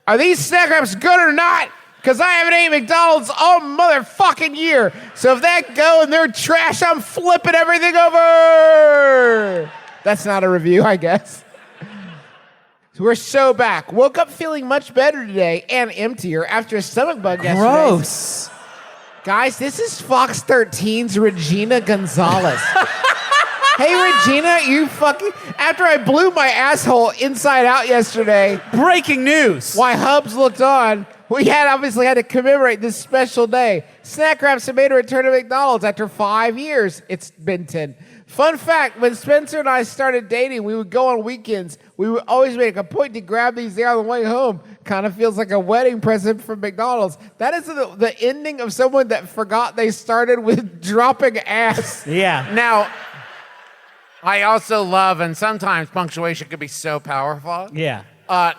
Are these snack wraps good or not? Because I haven't eaten McDonald's all motherfucking year. So if that go and they're trash, I'm flipping everything over. That's not a review, I guess. We're so back. Woke up feeling much better today and emptier after a stomach bug yesterday. Gross. Guys, this is Fox 13's Regina Gonzalez. Hey, Regina, you fucking... After I blew my asshole inside out yesterday... Breaking news. Why Hubs looked on, we obviously had to commemorate this special day. Snack Wraps have made a return to McDonald's after 5 years. It's been 10. Fun fact, when Spencer and I started dating, we would go on weekends. We would always make a point to grab these there on the way home. Kind of feels like a wedding present from McDonald's. That is the ending of someone that forgot they started with dropping ass. Yeah. Now, I also love, and sometimes punctuation can be so powerful. Yeah.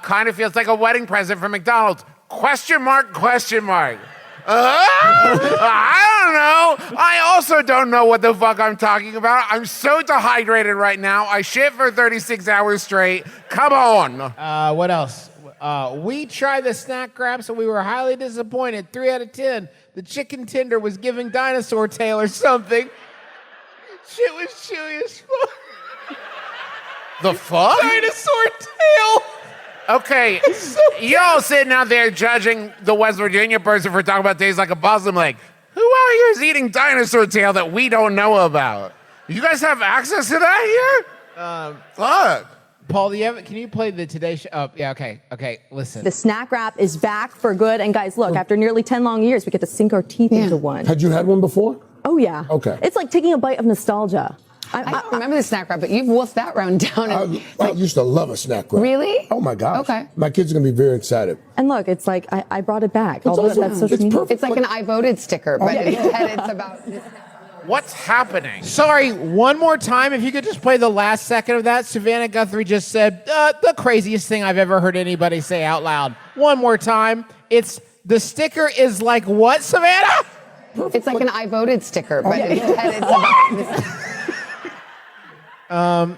Kind of feels like a wedding present from McDonald's. Question mark, question mark. I don't know. I also don't know what the fuck I'm talking about. I'm so dehydrated right now. I shit for 36 hours straight. Come on. What else? We tried the snack wraps and we were highly disappointed. 3 out of 10. The chicken tender was giving dinosaur tail or something. Shit was chewy as fuck. The fuck? Dinosaur tail. Okay, y'all sitting out there judging the West Virginia person for talking about days like a possum leg. Who out here is eating dinosaur tail that we don't know about? You guys have access to that here? Fuck. Paul, can you play the Today Show? Oh, yeah, okay, listen. The snack wrap is back for good. And guys, look, after nearly 10 long years, we get to sink our teeth into one. Had you had one before? Oh, yeah. Okay. It's like taking a bite of nostalgia. I don't remember the snack wrap, but you've wolfed that round down. I used to love a snack wrap. Really? Oh my gosh. Okay. My kids are going to be very excited. And look, it's like I brought it back. It's awesome. That's social media. It's like an I voted sticker, but instead it's about... What's happening? Sorry, one more time, if you could just play the last second of that. Savannah Guthrie just said, the craziest thing I've ever heard anybody say out loud. One more time. The sticker is like what, Savannah? It's like an I voted sticker, but instead it's about...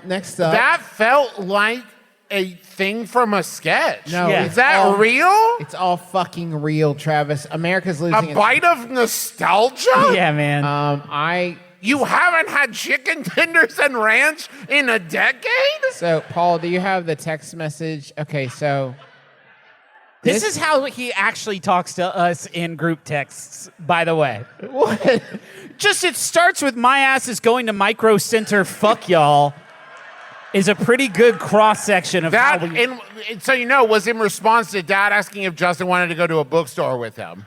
Next up. That felt like a thing from a sketch. No, Is that real? It's all fucking real, Travis. America's losing A bite of nostalgia? Yeah, man. You haven't had chicken tenders and ranch in a decade? So, Paul, do you have the text message? Okay, so... This is how he actually talks to us in group texts, by the way. What? It starts with my ass is going to Micro Center, fuck y'all, is a pretty good cross-section of that. How we... And so, was in response to Dad asking if Justin wanted to go to a bookstore with him.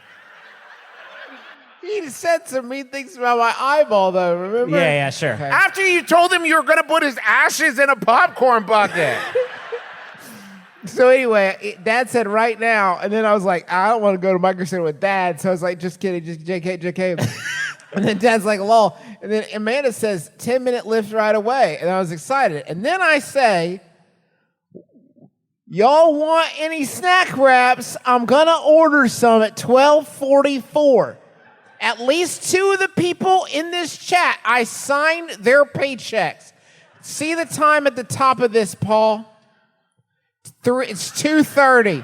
He said some mean things about my eyeball, though, remember? Yeah, sure. Okay. After you told him you were going to put his ashes in a popcorn bucket. So anyway, Dad said right now, and then I was like, I don't want to go to Micro Center with Dad. So I was like, just kidding, just JK. And then Dad's like, lol. And then Amanda says, 10-minute lift right away. And I was excited. And then I say, y'all want any snack wraps? I'm going to order some at 12:44. At least 2 of the people in this chat, I signed their paychecks. See the time at the top of this, Paul? It's 2:30.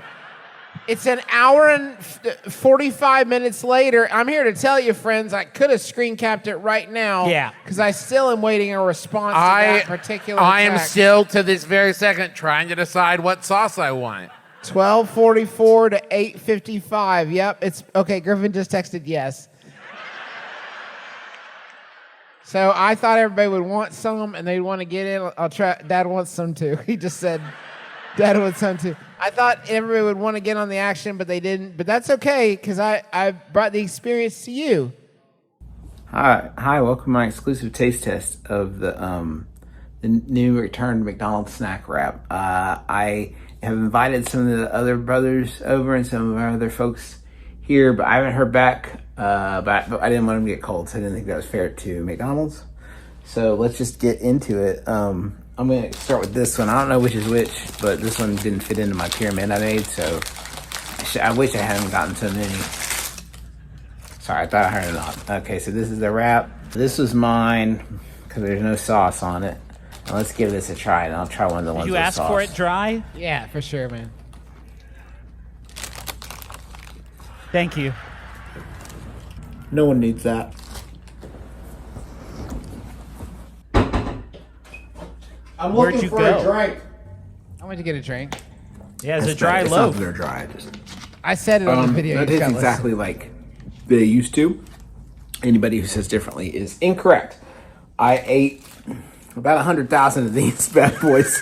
It's an hour and 45 minutes later. I'm here to tell you, friends, I could have screen capped it right now. Yeah. Because I still am waiting a response to that particular I am text. still, to this very second, trying to decide what sauce I want. 12:44 to 8:55. Yep, it's okay. Griffin just texted yes. So I thought everybody would want some and they'd want to get in. I'll try. Dad wants some too. He just said Dad wants some too. I thought everybody would want to get on the action, but they didn't. But that's okay because I brought the experience to you. Hi, welcome to my exclusive taste test of the new returned McDonald's snack wrap. I have invited some of the other brothers over and some of our other folks here, but I haven't heard back. But I didn't want them to get cold, so I didn't think that was fair to McDonald's. So let's just get into it. I'm going to start with this one. I don't know which is which, but this one didn't fit into my pyramid I made, so I wish I hadn't gotten so many. Sorry, I thought I heard it off. Okay, so this is the wrap. This was mine because there's no sauce on it. Now let's give this a try, and I'll try one of the ones with sauce. Did you ask for it dry? Yeah, for sure, man. Thank you. No one needs that. I'm Where'd looking you for go? a drink. I went to get a drink. Yeah, it's a That's dry better. It's loaf. not that they're dry. Just, I said it on the video. That You is gotta exactly like they used to. Anybody who says differently is incorrect. I ate about 100,000 of these bad boys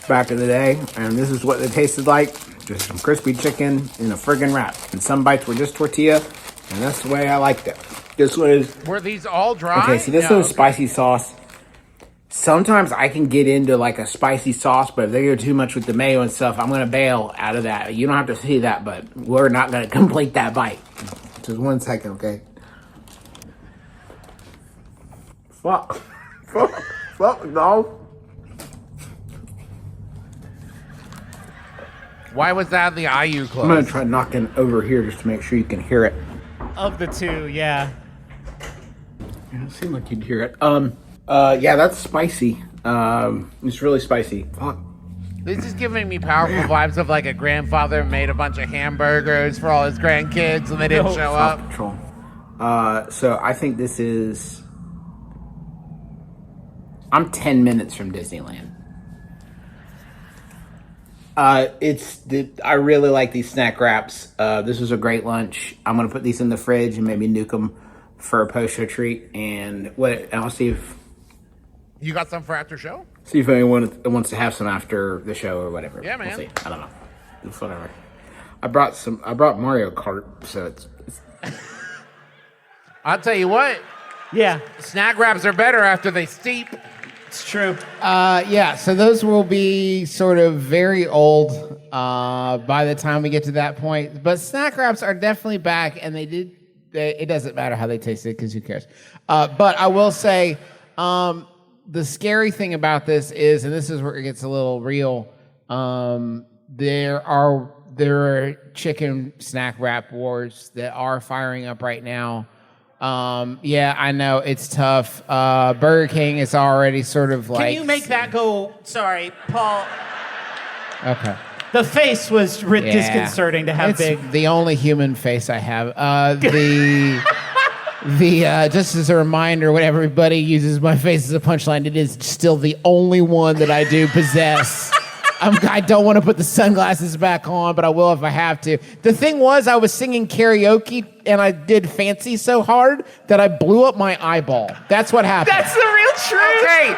back in the day, and this is what they tasted like. Just some crispy chicken in a friggin' wrap. And some bites were just tortilla, and that's the way I liked it. This was... Were these all dry? Okay, see, this is spicy sauce. Sometimes I can get into like a spicy sauce, but if they go too much with the mayo and stuff, I'm going to bail out of that. You don't have to see that, but we're not going to complete that bite. Just 1 second, okay? Fuck, no. Why was that the IU close? I'm going to try knocking over here just to make sure you can hear it. Of the two, yeah. It seemed like you'd hear it. Yeah, that's spicy. It's really spicy. Fuck. This is giving me powerful vibes of like a grandfather made a bunch of hamburgers for all his grandkids and they didn't show up. Control. So I think this is... I'm 10 minutes from Disneyland. I really like these snack wraps. This was a great lunch. I'm gonna put these in the fridge and maybe nuke them for a post-show treat. And I'll see if You got some for after show? see if anyone wants to have some after the show or whatever. Yeah, man. We'll see. I don't know. It's whatever. I brought Mario Kart, so it's I'll tell you what. Yeah. Snack wraps are better after they steep. It's true. Yeah, so those will be sort of very old by the time we get to that point. But snack wraps are definitely back, and it doesn't matter how they tasted because who cares? But I will say the scary thing about this is, and this is where it gets a little real, there are chicken snack wrap wars that are firing up right now. Yeah, I know it's tough. Burger King is already sort of like... Can you make that go? Sorry, Paul. Okay. The face was disconcerting to have it's big. The only human face I have. Just as a reminder, when everybody uses my face as a punchline, it is still the only one that I do possess. I don't want to put the sunglasses back on, but I will if I have to. The thing was, I was singing karaoke, and I did fancy so hard that I blew up my eyeball. That's what happened. That's the real truth. Okay,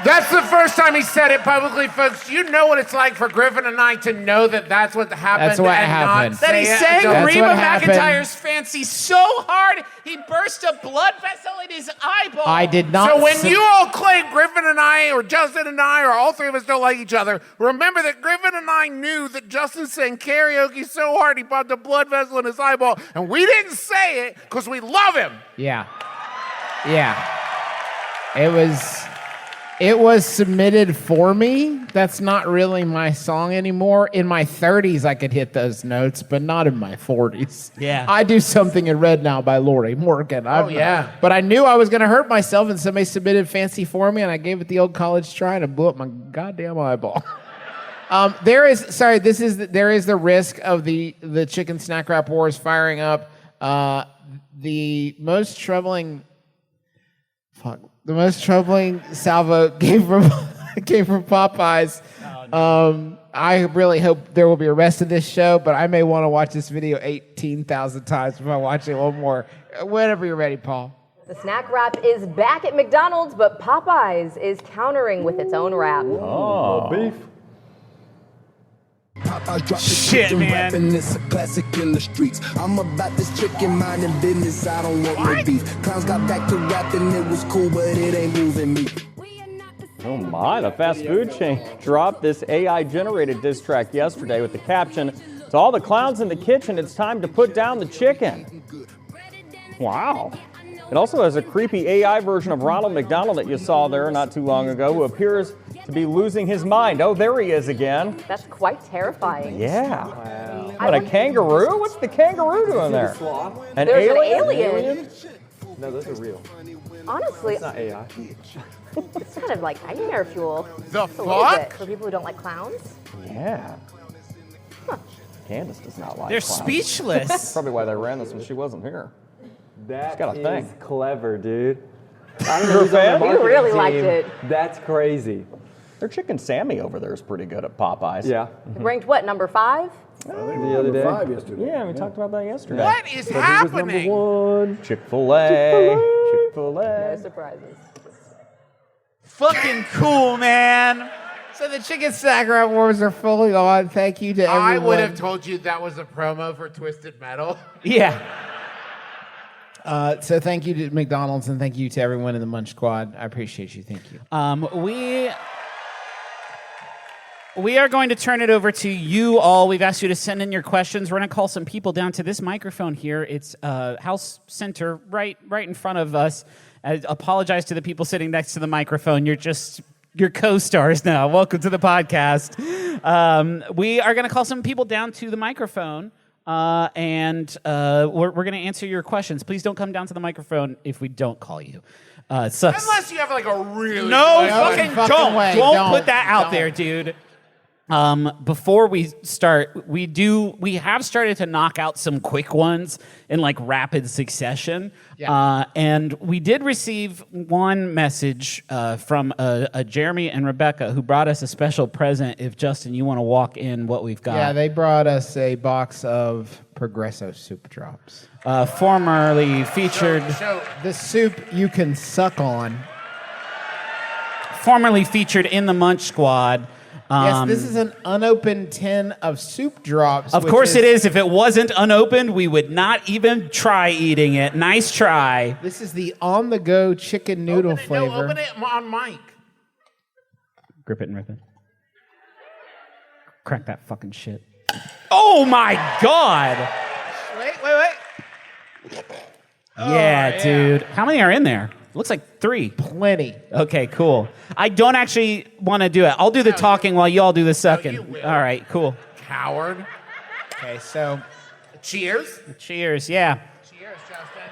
that's the first time he said it publicly, folks. You know what it's like for Griffin and I to know that that's what happened. That's what and happened. Not That he say it sang until- Reba happened. McEntire's Fancy so hard, he burst a blood vessel in his eyeball. I did not. So when you all claim Griffin and I, or Justin and I, or all three of us don't like each other, remember that Griffin and I knew that Justin sang karaoke so hard he popped a blood vessel in his eyeball, and we didn't say it because we love him. Yeah. It was submitted for me. That's not really my song anymore. In my 30s, I could hit those notes, but not in my 40s. Yeah. I Do Something in Red Now by Lori Morgan. Yeah. But I knew I was going to hurt myself, and somebody submitted Fancy for me, and I gave it the old college try, and I blew up my goddamn eyeball. There is the risk of the chicken snack wrap wars firing up. The most troubling salvo came from Popeyes. I really hope there will be a rest of this show, but I may want to watch this video 18,000 times if I watch it one more. Whenever you're ready, Paul. The snack wrap is back at McDonald's, but Popeyes is countering with its own wrap. Oh, beef. Shit, man. It's a classic in the streets. I'm about this chicken minding business. I don't want no beef. Clowns got back to rapping. It was cool, but it ain't moving me. Oh my, the fast food chain dropped this AI-generated diss track yesterday with the caption, "To all the clowns in the kitchen, it's time to put down the chicken." Wow. It also has a creepy AI version of Ronald McDonald that you saw there not too long ago, who appears to be losing his mind. Oh, there he is again. That's quite terrifying. Yeah. Wow. What, a kangaroo? What's the kangaroo doing there? An There's alien? an alien. No, those are real. Honestly, It's not AI. it's kind of like nightmare fuel. The Just a little fuck? bit for people who don't like clowns. Yeah. Candace does not like They're clowns. speechless. Probably why they ran this when she wasn't here. That got a thing. is clever, dude. I don't You're a fan? who's on the You really marketing liked team. it. That's crazy. Their chicken Sammy over there is pretty good at Popeyes. Yeah. Ranked what, number 5? The other day. 5 yesterday. Yeah, we talked about that yesterday. What is But happening? Who was number 1? Chick-fil-A. Chick-fil-A. No surprises. Fucking cool, man. So the chicken snack wrap wars are fully on. Thank you to everyone. I would have told you that was a promo for Twisted Metal. Yeah. So thank you to McDonald's and thank you to everyone in the Munch Squad. I appreciate you. Thank you. We are going to turn it over to you all. We've asked you to send in your questions. We're going to call some people down to this microphone here. It's House Center right in front of us. I apologize to the people sitting next to the microphone. You're co-stars now. Welcome to the podcast. We are going to call some people down to the microphone, and we're going to answer your questions. Please don't come down to the microphone if we don't call you. It sucks. Unless you have like a really No good fucking don't put that out there, dude. Before we start, we have started to knock out some quick ones in like rapid succession. Yeah. And we did receive one message from a Jeremy and Rebecca who brought us a special present. If Justin, you want to walk in what we've got. Yeah, they brought us a box of Progresso soup drops. Formerly featured. The soup you can suck on. Formerly featured in the Munch Squad. Yes, this is an unopened tin of soup drops. Of course it is. If it wasn't unopened, we would not even try eating it. Nice try. This is the on-the-go chicken noodle flavor. No, open it on mic. Grip it and rip it. Crack that fucking shit. Oh my God! Wait. Yeah, dude. How many are in there? Looks like 3. Plenty. Okay, cool. I don't actually want to do it. I'll do the talking while you all do the sucking. All right, cool. Coward. Okay, so cheers. Cheers, yeah. Cheers, Justin.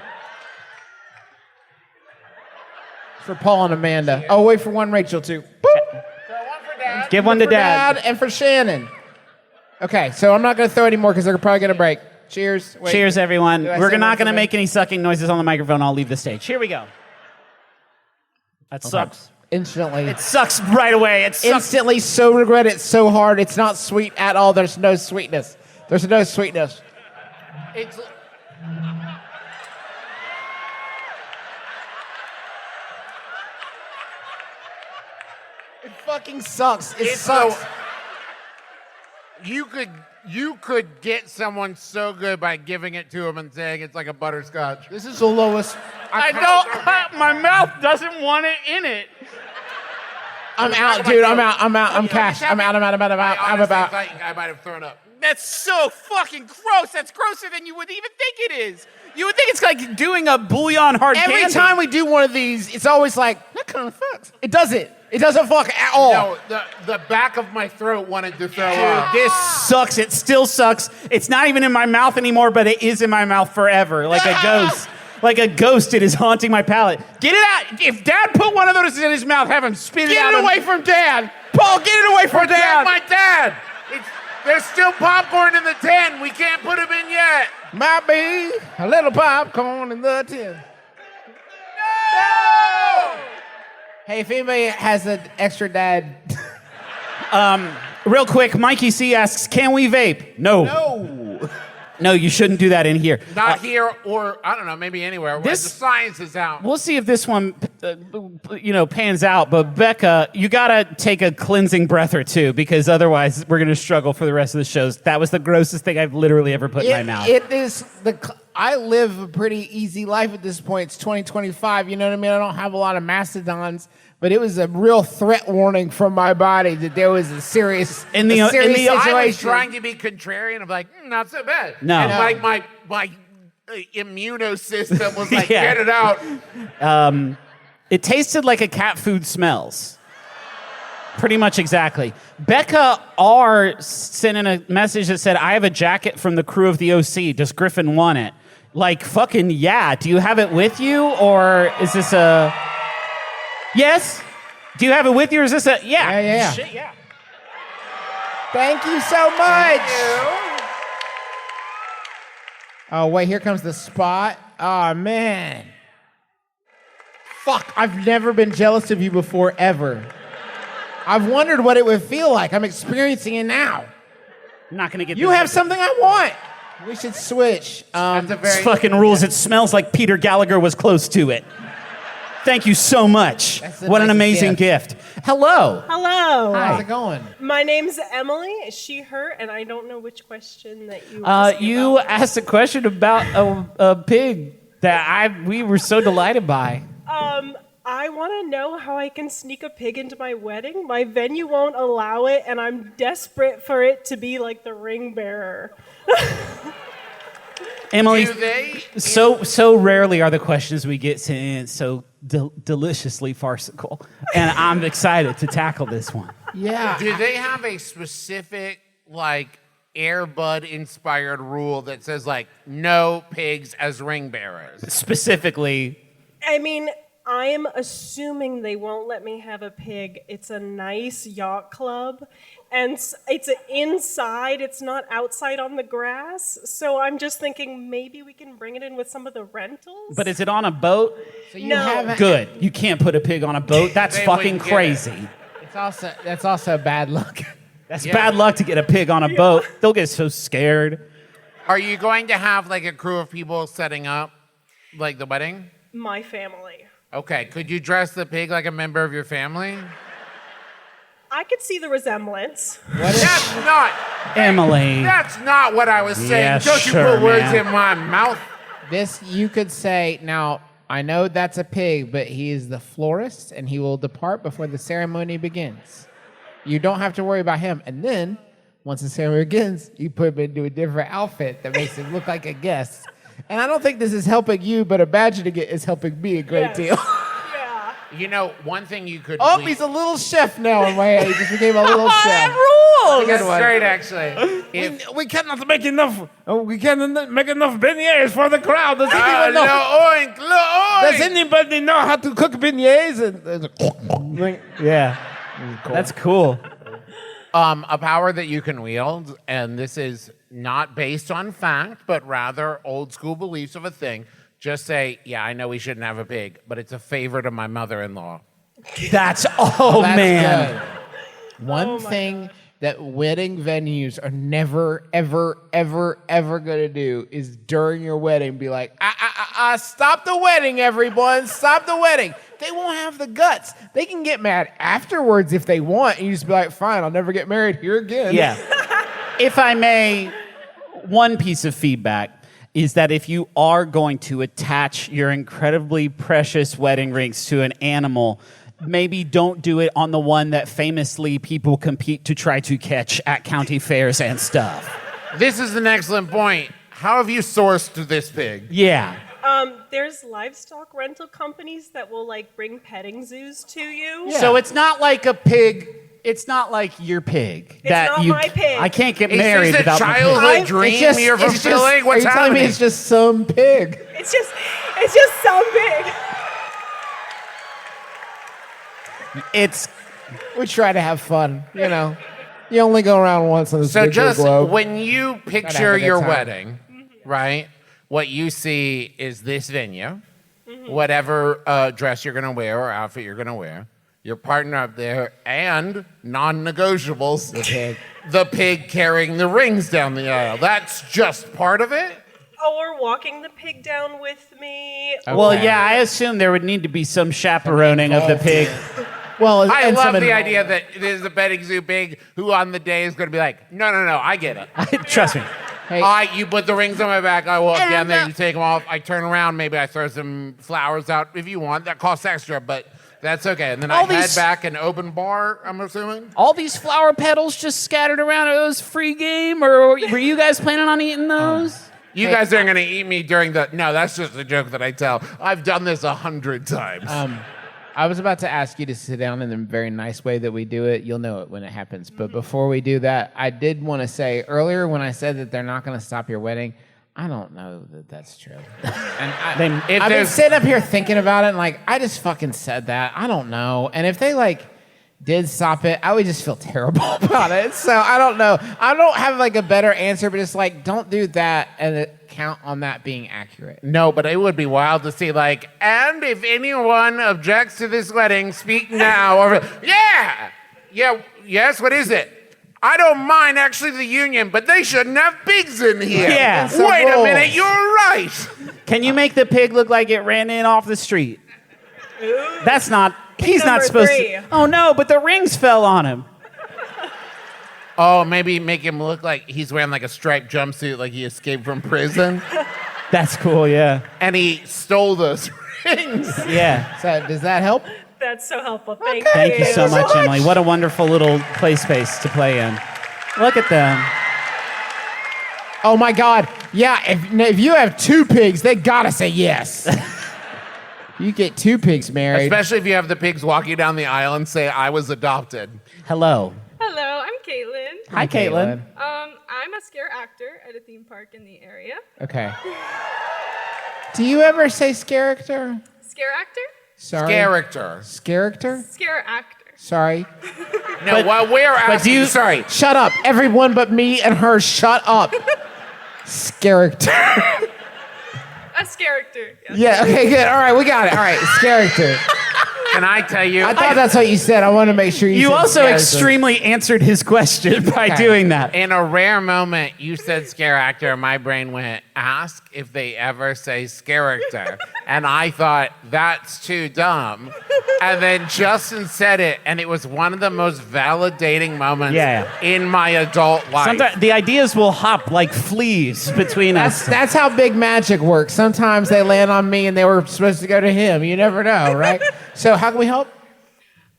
For Paul and Amanda. Oh, wait for one Rachel too. Boop. Give one to Dad. And for Shannon. Okay, so I'm not going to throw any more because they're probably going to break. Cheers. Wait. Cheers, everyone. Did I We're say not one going to for make any sucking noises on the microphone. I'll leave the stage. Here we go. That sucks. Instantly. It sucks right away. It sucks. Instantly, so regret it so hard. It's not sweet at all. There's no sweetness. There's no sweetness. It's It fucking sucks. It It's sucks. so- you could get someone so good by giving it to them and saying it's like a butterscotch. This is the lowest. I don't. My mouth doesn't want it in it. I'm out, dude. I'm out. I'm cashed. I'm out. I'm about. I might have thrown up. That's so fucking gross. That's grosser than you would even think it is. You would think it's like doing a bouillon hard Every candy. time we do one of these, it's always like, that kind of fucks. It doesn't. It doesn't fuck at all. No, the back of my throat wanted to throw up. This sucks. It still sucks. It's not even in my mouth anymore, but it is in my mouth forever, like a ghost. Like a ghost, it is haunting my palate. Get it out. If Dad put one of those in his mouth, have him spit it out. Get it away from Dad. Paul, get it away from Dad. My dad. There's still popcorn in the tin. We can't put him in yet. Might be a little popcorn in the tin. No! Hey, if anybody has an extra Dad. Real quick, Mikey C asks, can we vape? No. No, you shouldn't do that in here. Not here or, I don't know, maybe anywhere. The science is out. We'll see if this one, pans out. But Becca, you gotta take a cleansing breath or two because otherwise we're gonna struggle for the rest of the shows. That was the grossest thing I've literally ever put in my mouth. It is I live a pretty easy life at this point. It's 2025. You know what I mean? I don't have a lot of mastodons, but it was a real threat warning from my body that there was a serious situation. I was trying to be contrarian. I'm like, not so bad. No. And like my immunosystem was like, get it out. It tasted like a cat food smells. Pretty much exactly. Becca R sent in a message that said, I have a jacket from the crew of the OC. Does Griffin want it? Like, fucking yeah. Do you have it with you? Or is this a... Yes? Do you have it with you or is this a... Yeah. Yeah. Shit, yeah. Thank you so much. Oh, wait, here comes the spot. Oh, man. Fuck, I've never been jealous of you before, ever. I've wondered what it would feel like. I'm experiencing it now. I'm not gonna get. You have something I want. We should switch. This fucking rules. It smells like Peter Gallagher was close to it. Thank you so much. What an amazing gift. Hello. Hello. How's it going? My name's Emily, she, her, and I don't know which question that you You asked a question about a pig that we were so delighted by. I want to know how I can sneak a pig into my wedding. My venue won't allow it, and I'm desperate for it to be like the ring bearer. Emily, so rarely are the questions we get in so deliciously farcical, and I'm excited to tackle this one. Yeah. Do they have a specific, like, Air Bud inspired rule that says, like, no pigs as ring bearers? Specifically. I mean, I'm assuming they won't let me have a pig. It's a nice yacht club, and it's inside. It's not outside on the grass. So I'm just thinking maybe we can bring it in with some of the rentals. But is it on a boat? So you haven't. Good. You can't put a pig on a boat. That's fucking crazy. That's also bad luck. That's bad luck to get a pig on a boat. They'll get so scared. Are you going to have, like, a crew of people setting up, like, the wedding? My family. Okay, could you dress the pig like a member of your family? I could see the resemblance. That's not... Emily. That's not what I was saying. Yeah, Don't you sure, put words man. in my mouth. This, you could say, now, I know that's a pig, but he is the florist, and he will depart before the ceremony begins. You don't have to worry about him. And then, once the ceremony begins, you put him into a different outfit that makes him look like a guest. And I don't think this is helping you, but imagining it is helping me a great deal. Yeah. You know, one thing you could... Oh, he's a little chef now in my head. He just became a little chef. rules! That's great, actually. We cannot make enough. We cannot make enough beignets for the crowd. Does anyone Little know? Oink, Little Oink! Does anybody know how to cook beignets? Yeah. That's cool. A power that you can wield, and this is not based on fact, but rather old school beliefs of a thing. Just say, yeah, I know we shouldn't have a pig, but it's a favor to my mother-in-law. That's That's man. good. One thing that wedding venues are never, ever, ever, ever going to do is during your wedding be like, stop the wedding, everyone. Stop the wedding. They won't have the guts. They can get mad afterwards if they want. And you just be like, fine, I'll never get married here again. Yeah. If I may, one piece of feedback is that if you are going to attach your incredibly precious wedding rings to an animal, maybe don't do it on the one that famously people compete to try to catch at county fairs and stuff. This is an excellent point. How have you sourced this pig? Yeah. There's livestock rental companies that will like bring petting zoos to you. Yeah. So it's not like a pig. It's not like your pig. It's not my pig. I can't get Is married this a without my pig. childhood dream you're fulfilling? What's are you telling happening? me it's just some pig? It's just some pig. We try to have fun, you know. You only go around once on this So big just globe. when you Gotta picture have a good your time. wedding, right? What you see is this venue, whatever dress you're going to wear or outfit you're going to wear, your partner up there, and non-negotiables, the pig carrying the rings down the aisle. That's just part of it? Or walking the pig down with me. Well, yeah, I assume there would need to be some chaperoning of the pig. Well, I and love some the idea that there's a petting zoo pig who on the day is going to be like, no, I get it. Trust me. You put the rings on my back, I walk down there, you take them off, I turn around, maybe I throw some flowers out if you want. That costs extra, but that's okay. And then I head back and open bar, I'm assuming. All these flower petals just scattered around. Are those free game, or were you guys planning on eating those? You guys aren't going to eat me during the... No, that's just a joke that I tell. I've done this 100 times. I was about to ask you to sit down in the very nice way that we do it. You'll know it when it happens. But before we do that, I did want to say earlier when I said that they're not going to stop your wedding, I don't know that that's true. And I've been sitting up here thinking about it, and like, I just fucking said that. I don't know. And if they like did stop it, I would just feel terrible about it. So I don't know. I don't have like a better answer, but it's like, don't do that and count on that being accurate. No, but it would be wild to see, like, and if anyone objects to this wedding, speak now. Or, yeah! Yes, what is it? I don't mind actually the union, but they shouldn't have pigs in here. Yeah. Wait a minute, you're right. Can you make the pig look like it ran in off the street? That's not. He's not supposed to. Oh no! But the rings fell on him. Oh, maybe make him look like he's wearing like a striped jumpsuit, like he escaped from prison. That's cool. Yeah. And he stole those rings. Yeah. So does that help? That's so helpful. Thank you so much, Emily. What a wonderful little play space to play in. Look at them. Oh my God. Yeah, if you have 2 pigs, they gotta say yes. You get 2 pigs married. Especially if you have the pigs walking down the aisle and say, I was adopted. Hello. Hello, I'm Caitlin. Hi, Caitlin. I'm a Scareactor at a theme park in the area. Okay. Do you ever say Scareacter? Scareactor? Sorry. Scareactor. Scareactor. Sorry. No, we're asking. Sorry. Shut up. Everyone but me and her, shut up. Scareactor. A Scareactor. Yes. Yeah, okay, good. All right, we got it. All right, Scareactor. Can I tell you? I thought that's what you said. I want to make sure you said also Scareactor. extremely answered his question by doing that. In a rare moment, you said Scareactor, and my brain went, ask if they ever say Scareactor. And I thought, that's too dumb. And then Justin said it, and it was one of the most validating moments in my adult life. Sometimes the ideas will hop like fleas between us. That's how big magic works. Sometimes they land on me and they were supposed to go to him. You never know, right? So how can we help?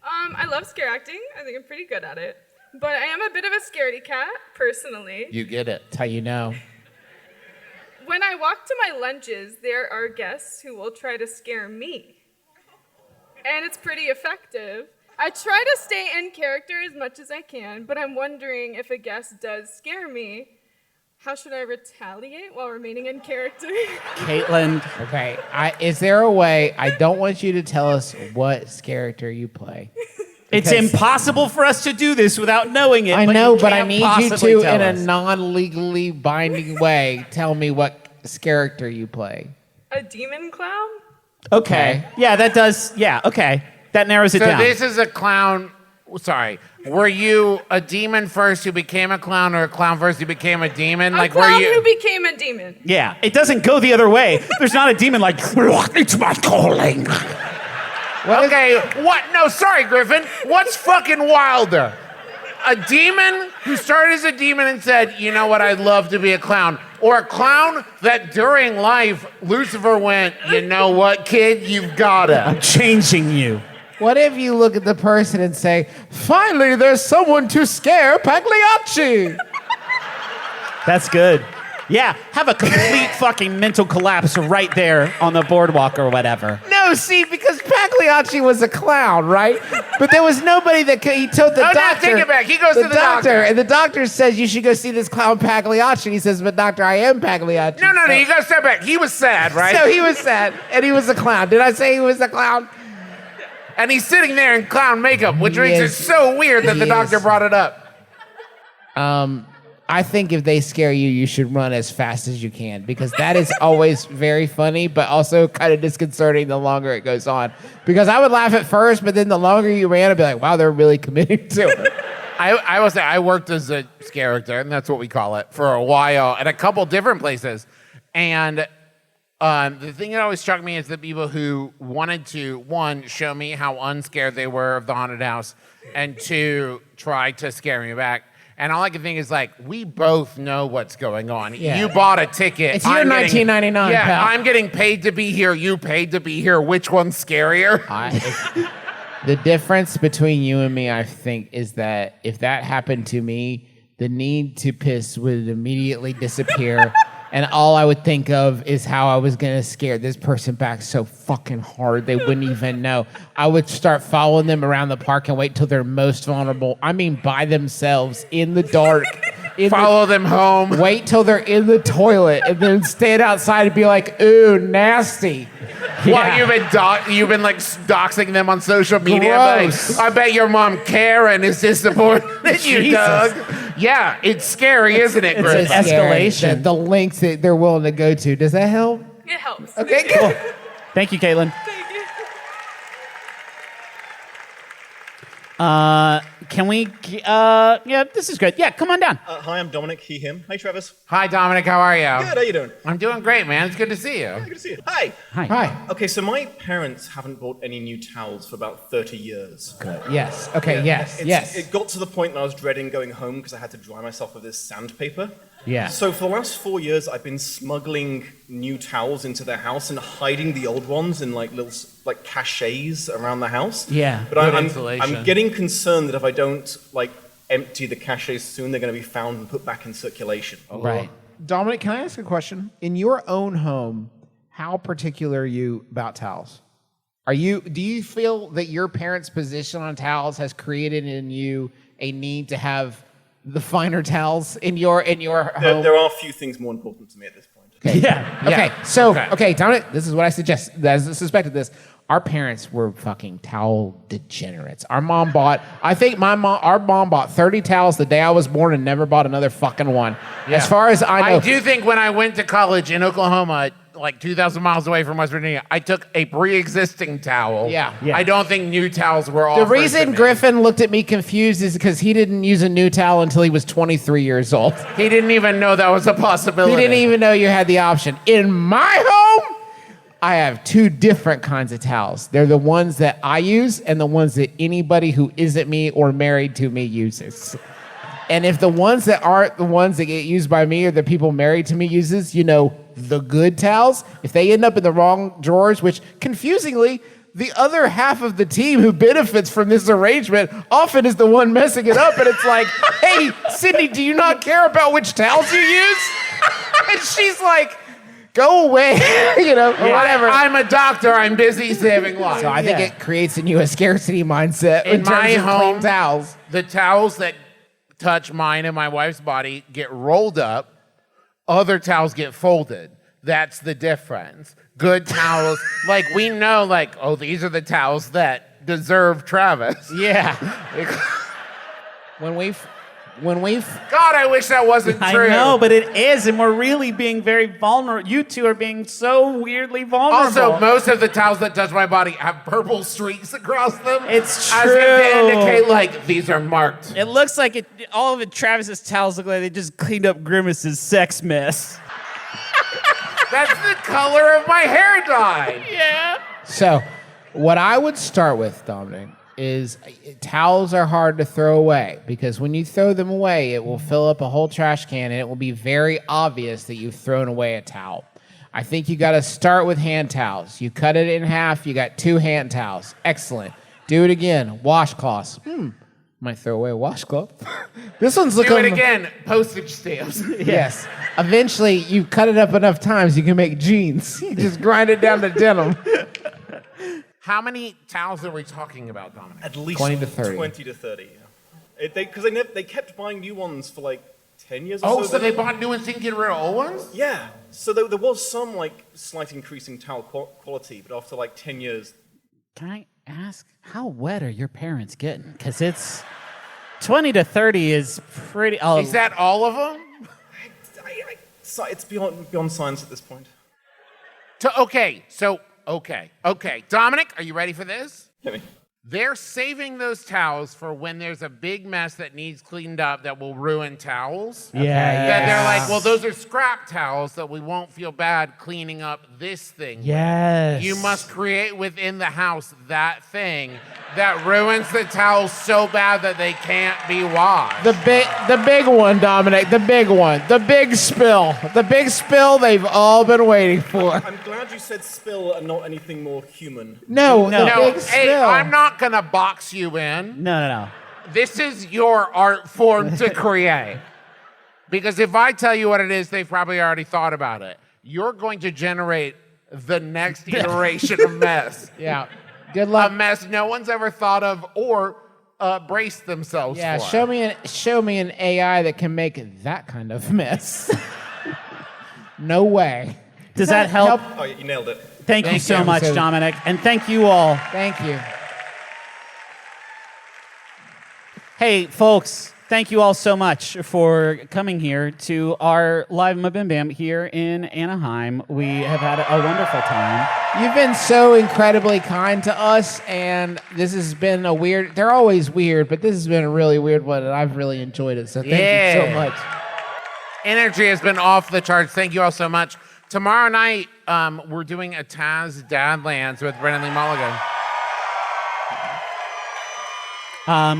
I love scare acting. I think I'm pretty good at it. But I am a bit of a scaredy cat, personally. You get it. That's how you know. When I walk to my lunches, there are guests who will try to scare me. And it's pretty effective. I try to stay in character as much as I can, but I'm wondering if a guest does scare me, how should I retaliate while remaining in character? Caitlin. Okay. Is there a way? I don't want you to tell us what character you play. It's impossible for us to do this without knowing it. I know, but I need you possibly to, tell in a us. non-legally binding way, tell me what character you play. A demon clown? Okay. Yeah, that does. Yeah, okay. That narrows it So down. this is a clown. Sorry. Were you a demon first who became a clown, or a clown first who became a demon? A clown who became a demon. Yeah, it doesn't go the other way. There's not a demon like, it's my calling. Okay, what? No, sorry, Griffin. What's fucking wilder? A demon who started as a demon and said, you know what, I'd love to be a clown. Or a clown that during life, Lucifer went, you know what, kid, you've gotta. I'm changing you. What if you look at the person and say, finally, there's someone to scare Pagliacci? That's good. Yeah, have a complete fucking mental collapse right there on the boardwalk or whatever. No, see, because Pagliacci was a clown, right? But there was nobody that he told the doctor. No, take it back. He goes to the doctor. And the doctor says, you should go see this clown Pagliacci. He says, but doctor, I am Pagliacci. No, you gotta step back. He was sad, right? So he was sad, and he was a clown. Did I say he was a clown? And he's sitting there in clown makeup, which makes it so weird that the doctor brought it up. I think if they scare you, you should run as fast as you can, because that is always very funny, but also kind of disconcerting the longer it goes on. Because I would laugh at first, but then the longer you ran, I'd be like, wow, they're really committing to it. I will say I worked as a Scareactor, and that's what we call it, for a while at a couple different places. And the thing that always struck me is the people who wanted to, one, show me how unscared they were of the haunted house, and two, try to scare me back. And all I can think is, like, we both know what's going on. Yeah. You bought a ticket. It's year 1999, Yeah, pal. I'm getting paid to be here. You paid to be here. Which one's scarier? The difference between you and me, I think, is that if that happened to me, the need to piss would immediately disappear. And all I would think of is how I was going to scare this person back so fucking hard they wouldn't even know. I would start following them around the park and wait till they're most vulnerable. I mean, by themselves, in the dark. Follow them home. Wait till they're in the toilet and then stand outside and be like, ooh, nasty. Well, you've been like doxing them on social media. Gross. Like, I bet your mom Karen is disappointed in you, Jesus. Doug. Yeah, it's scary, isn't it, Chris? It's escalation. The lengths that they're willing to go to. Does that help? It helps. Okay, cool. Thank you, Caitlin. Thank you. can we? Yeah, this is good. Yeah, come on down. Hi, I'm Dominic. He, him. Hey, Travis. Hi, Dominic. How are you? Good. How you doing? I'm doing great, man. It's good to see you. Yeah, good to see you. Hi. Hi. Okay, so my parents haven't bought any new towels for about 30 years. Good. Yes. Okay. Yes. It got to the point that I was dreading going home because I had to dry myself with this sandpaper. Yeah. So for the last 4 years, I've been smuggling new towels into their house and hiding the old ones in like little like caches around the house. Yeah. But I'm getting concerned that if I don't like empty the caches soon, they're going to be found and put back in circulation. Right. Dominic, can I ask a question? In your own home, how particular are you about towels? Do you feel that your parents' position on towels has created in you a need to have the finer towels in your home? There are a few things more important to me at this point. Okay. Yeah. Okay, Dominic, this is what I suggest. I suspected this. Our parents were fucking towel degenerates. Our mom bought 30 towels the day I was born and never bought another fucking one. Yeah. As far as I know. I do think when I went to college in Oklahoma, like 2,000 miles away from West Virginia, I took a pre-existing towel. Yeah. I don't think new towels were all. The reason Griffin looked at me confused is because he didn't use a new towel until he was 23 years old. He didn't even know that was a possibility. He didn't even know you had the option. In my home, I have two different kinds of towels. They're the ones that I use and the ones that anybody who isn't me or married to me uses. And if the ones that aren't the ones that get used by me or the people married to me uses, the good towels, if they end up in the wrong drawers, which confusingly, the other half of the team who benefits from this arrangement often is the one messing it up. And it's like, hey, Sydney, do you not care about which towels you use? And she's like, go away, or whatever. I'm a doctor. I'm busy saving lives. So I think it creates in you a scarcity mindset in my home. Clean towels. The towels that touch mine and my wife's body get rolled up. Other towels get folded. That's the difference. Good towels, like we know, these are the towels that deserve Travis. Yeah. When we've God, I wish that wasn't true. I know, but it is, and we're really being very vulnerable. You two are being so weirdly vulnerable. Also, most of the towels that touch my body have purple streaks across them. It's true. As if to indicate, these are marked. It looks like all of Travis's towels look like they just cleaned up Grimace's sex mess. That's the color of my hair dye. Yeah. So, what I would start with, Dominic, is towels are hard to throw away because when you throw them away, it will fill up a whole trash can and it will be very obvious that you've thrown away a towel. I think you got to start with hand towels. You cut it in half, you got 2 hand towels. Excellent. Do it again. Washcloths. Might throw away a washcloth. This one's looking... Do it again. Postage stamps. Yes. Eventually, you cut it up enough times, you can make jeans. You just grind it down to denim. How many towels are we talking about, Dominic? At least 20 to 30. 20 to 30. Because they kept buying new ones for like 10 years or so. Oh, so they bought new ones and get rid of old ones? Yeah. So there was some slight increase in towel quality, but after 10 years. Can I ask, how wet are your parents getting? Because it's 20 to 30 is pretty... Is that all of them? It's beyond science at this point. Okay. Dominic, are you ready for this? Hit me. They're saving those towels for when there's a big mess that needs cleaned up that will ruin towels. Yeah. That they're like, well, those are scrap towels that we won't feel bad cleaning up this thing. Yes. You must create within the house that thing that ruins the towels so bad that they can't be washed. The big one, Dominic. The big one. The big spill. The big spill they've all been waiting for. I'm glad you said spill and not anything more human. No. Big hey, spill. I'm not going to box you in. No. This is your art form to create. Because if I tell you what it is, they've probably already thought about it. You're going to generate the next iteration of mess. Yeah. Good luck. A mess no one's ever thought of or braced themselves for. Show me an AI that can make that kind of mess. No way. Does that help? Oh, you nailed it. Thank you so much, Dominic. And thank you all. Thank you. Hey, folks, thank you all so much for coming here to our live MBMBaM here in Anaheim. We have had a wonderful time. You've been so incredibly kind to us, and this has been a weird... They're always weird, but this has been a really weird one, and I've really enjoyed it, so thank you so much. Energy has been off the charts. Thank you all so much. Tomorrow night, we're doing a Taz Dadlands with Brennan Lee Mulligan.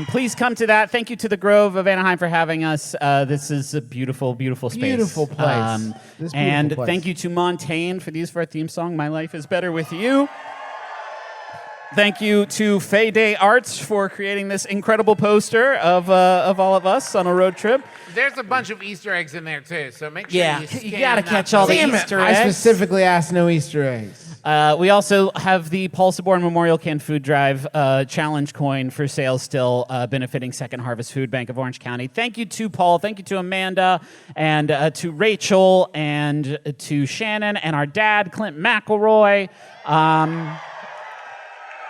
Please come to that. Thank you to the Grove of Anaheim for having us. This is a beautiful, beautiful space. Beautiful place. And thank you to Montaigne for the use of our theme song, My Life is Better With You. Thank you to Fay Day Arts for creating this incredible poster of all of us on a road trip. There's a bunch of Easter eggs in there, too, so make sure you scan you got to that. catch all the Damn it, Easter eggs. I specifically asked no Easter eggs. We also have the Paul Sabor Memorial Canned Food Drive challenge coin for sale still, benefiting Second Harvest Food Bank of Orange County. Thank you to Paul. Thank you to Amanda and to Rachel and to Shannon and our dad, Clint McElroy.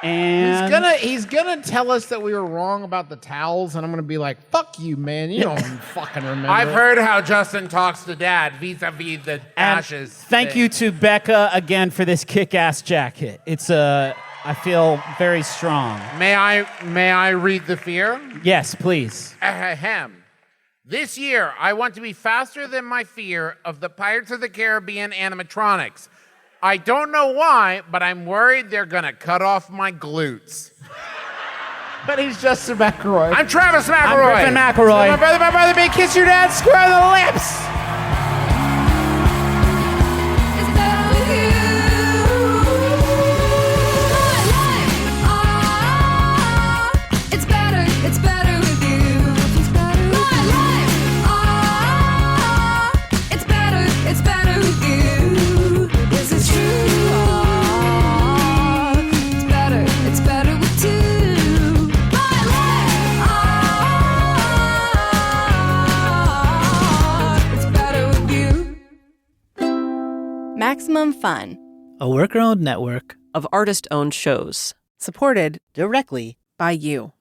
And He's gonna tell us that we were wrong about the towels, and I'm gonna be like, "Fuck you, man! You don't fucking remember." I've heard how Justin talks to Dad vis-a-vis the ashes. Thank you to Becca again for this kick-ass jacket. It's I feel very strong. May I read the fear? Yes, please. Ahem. This year, I want to be faster than my fear of the Pirates of the Caribbean animatronics. I don't know why, but I'm worried they're gonna cut off my glutes. But he's Justin McElroy. I'm Travis McElroy. I'm Griffin McElroy. So my brother, may kiss your dad square on the lips. Maximum Fun, a worker-owned network of artist-owned shows, supported directly by you.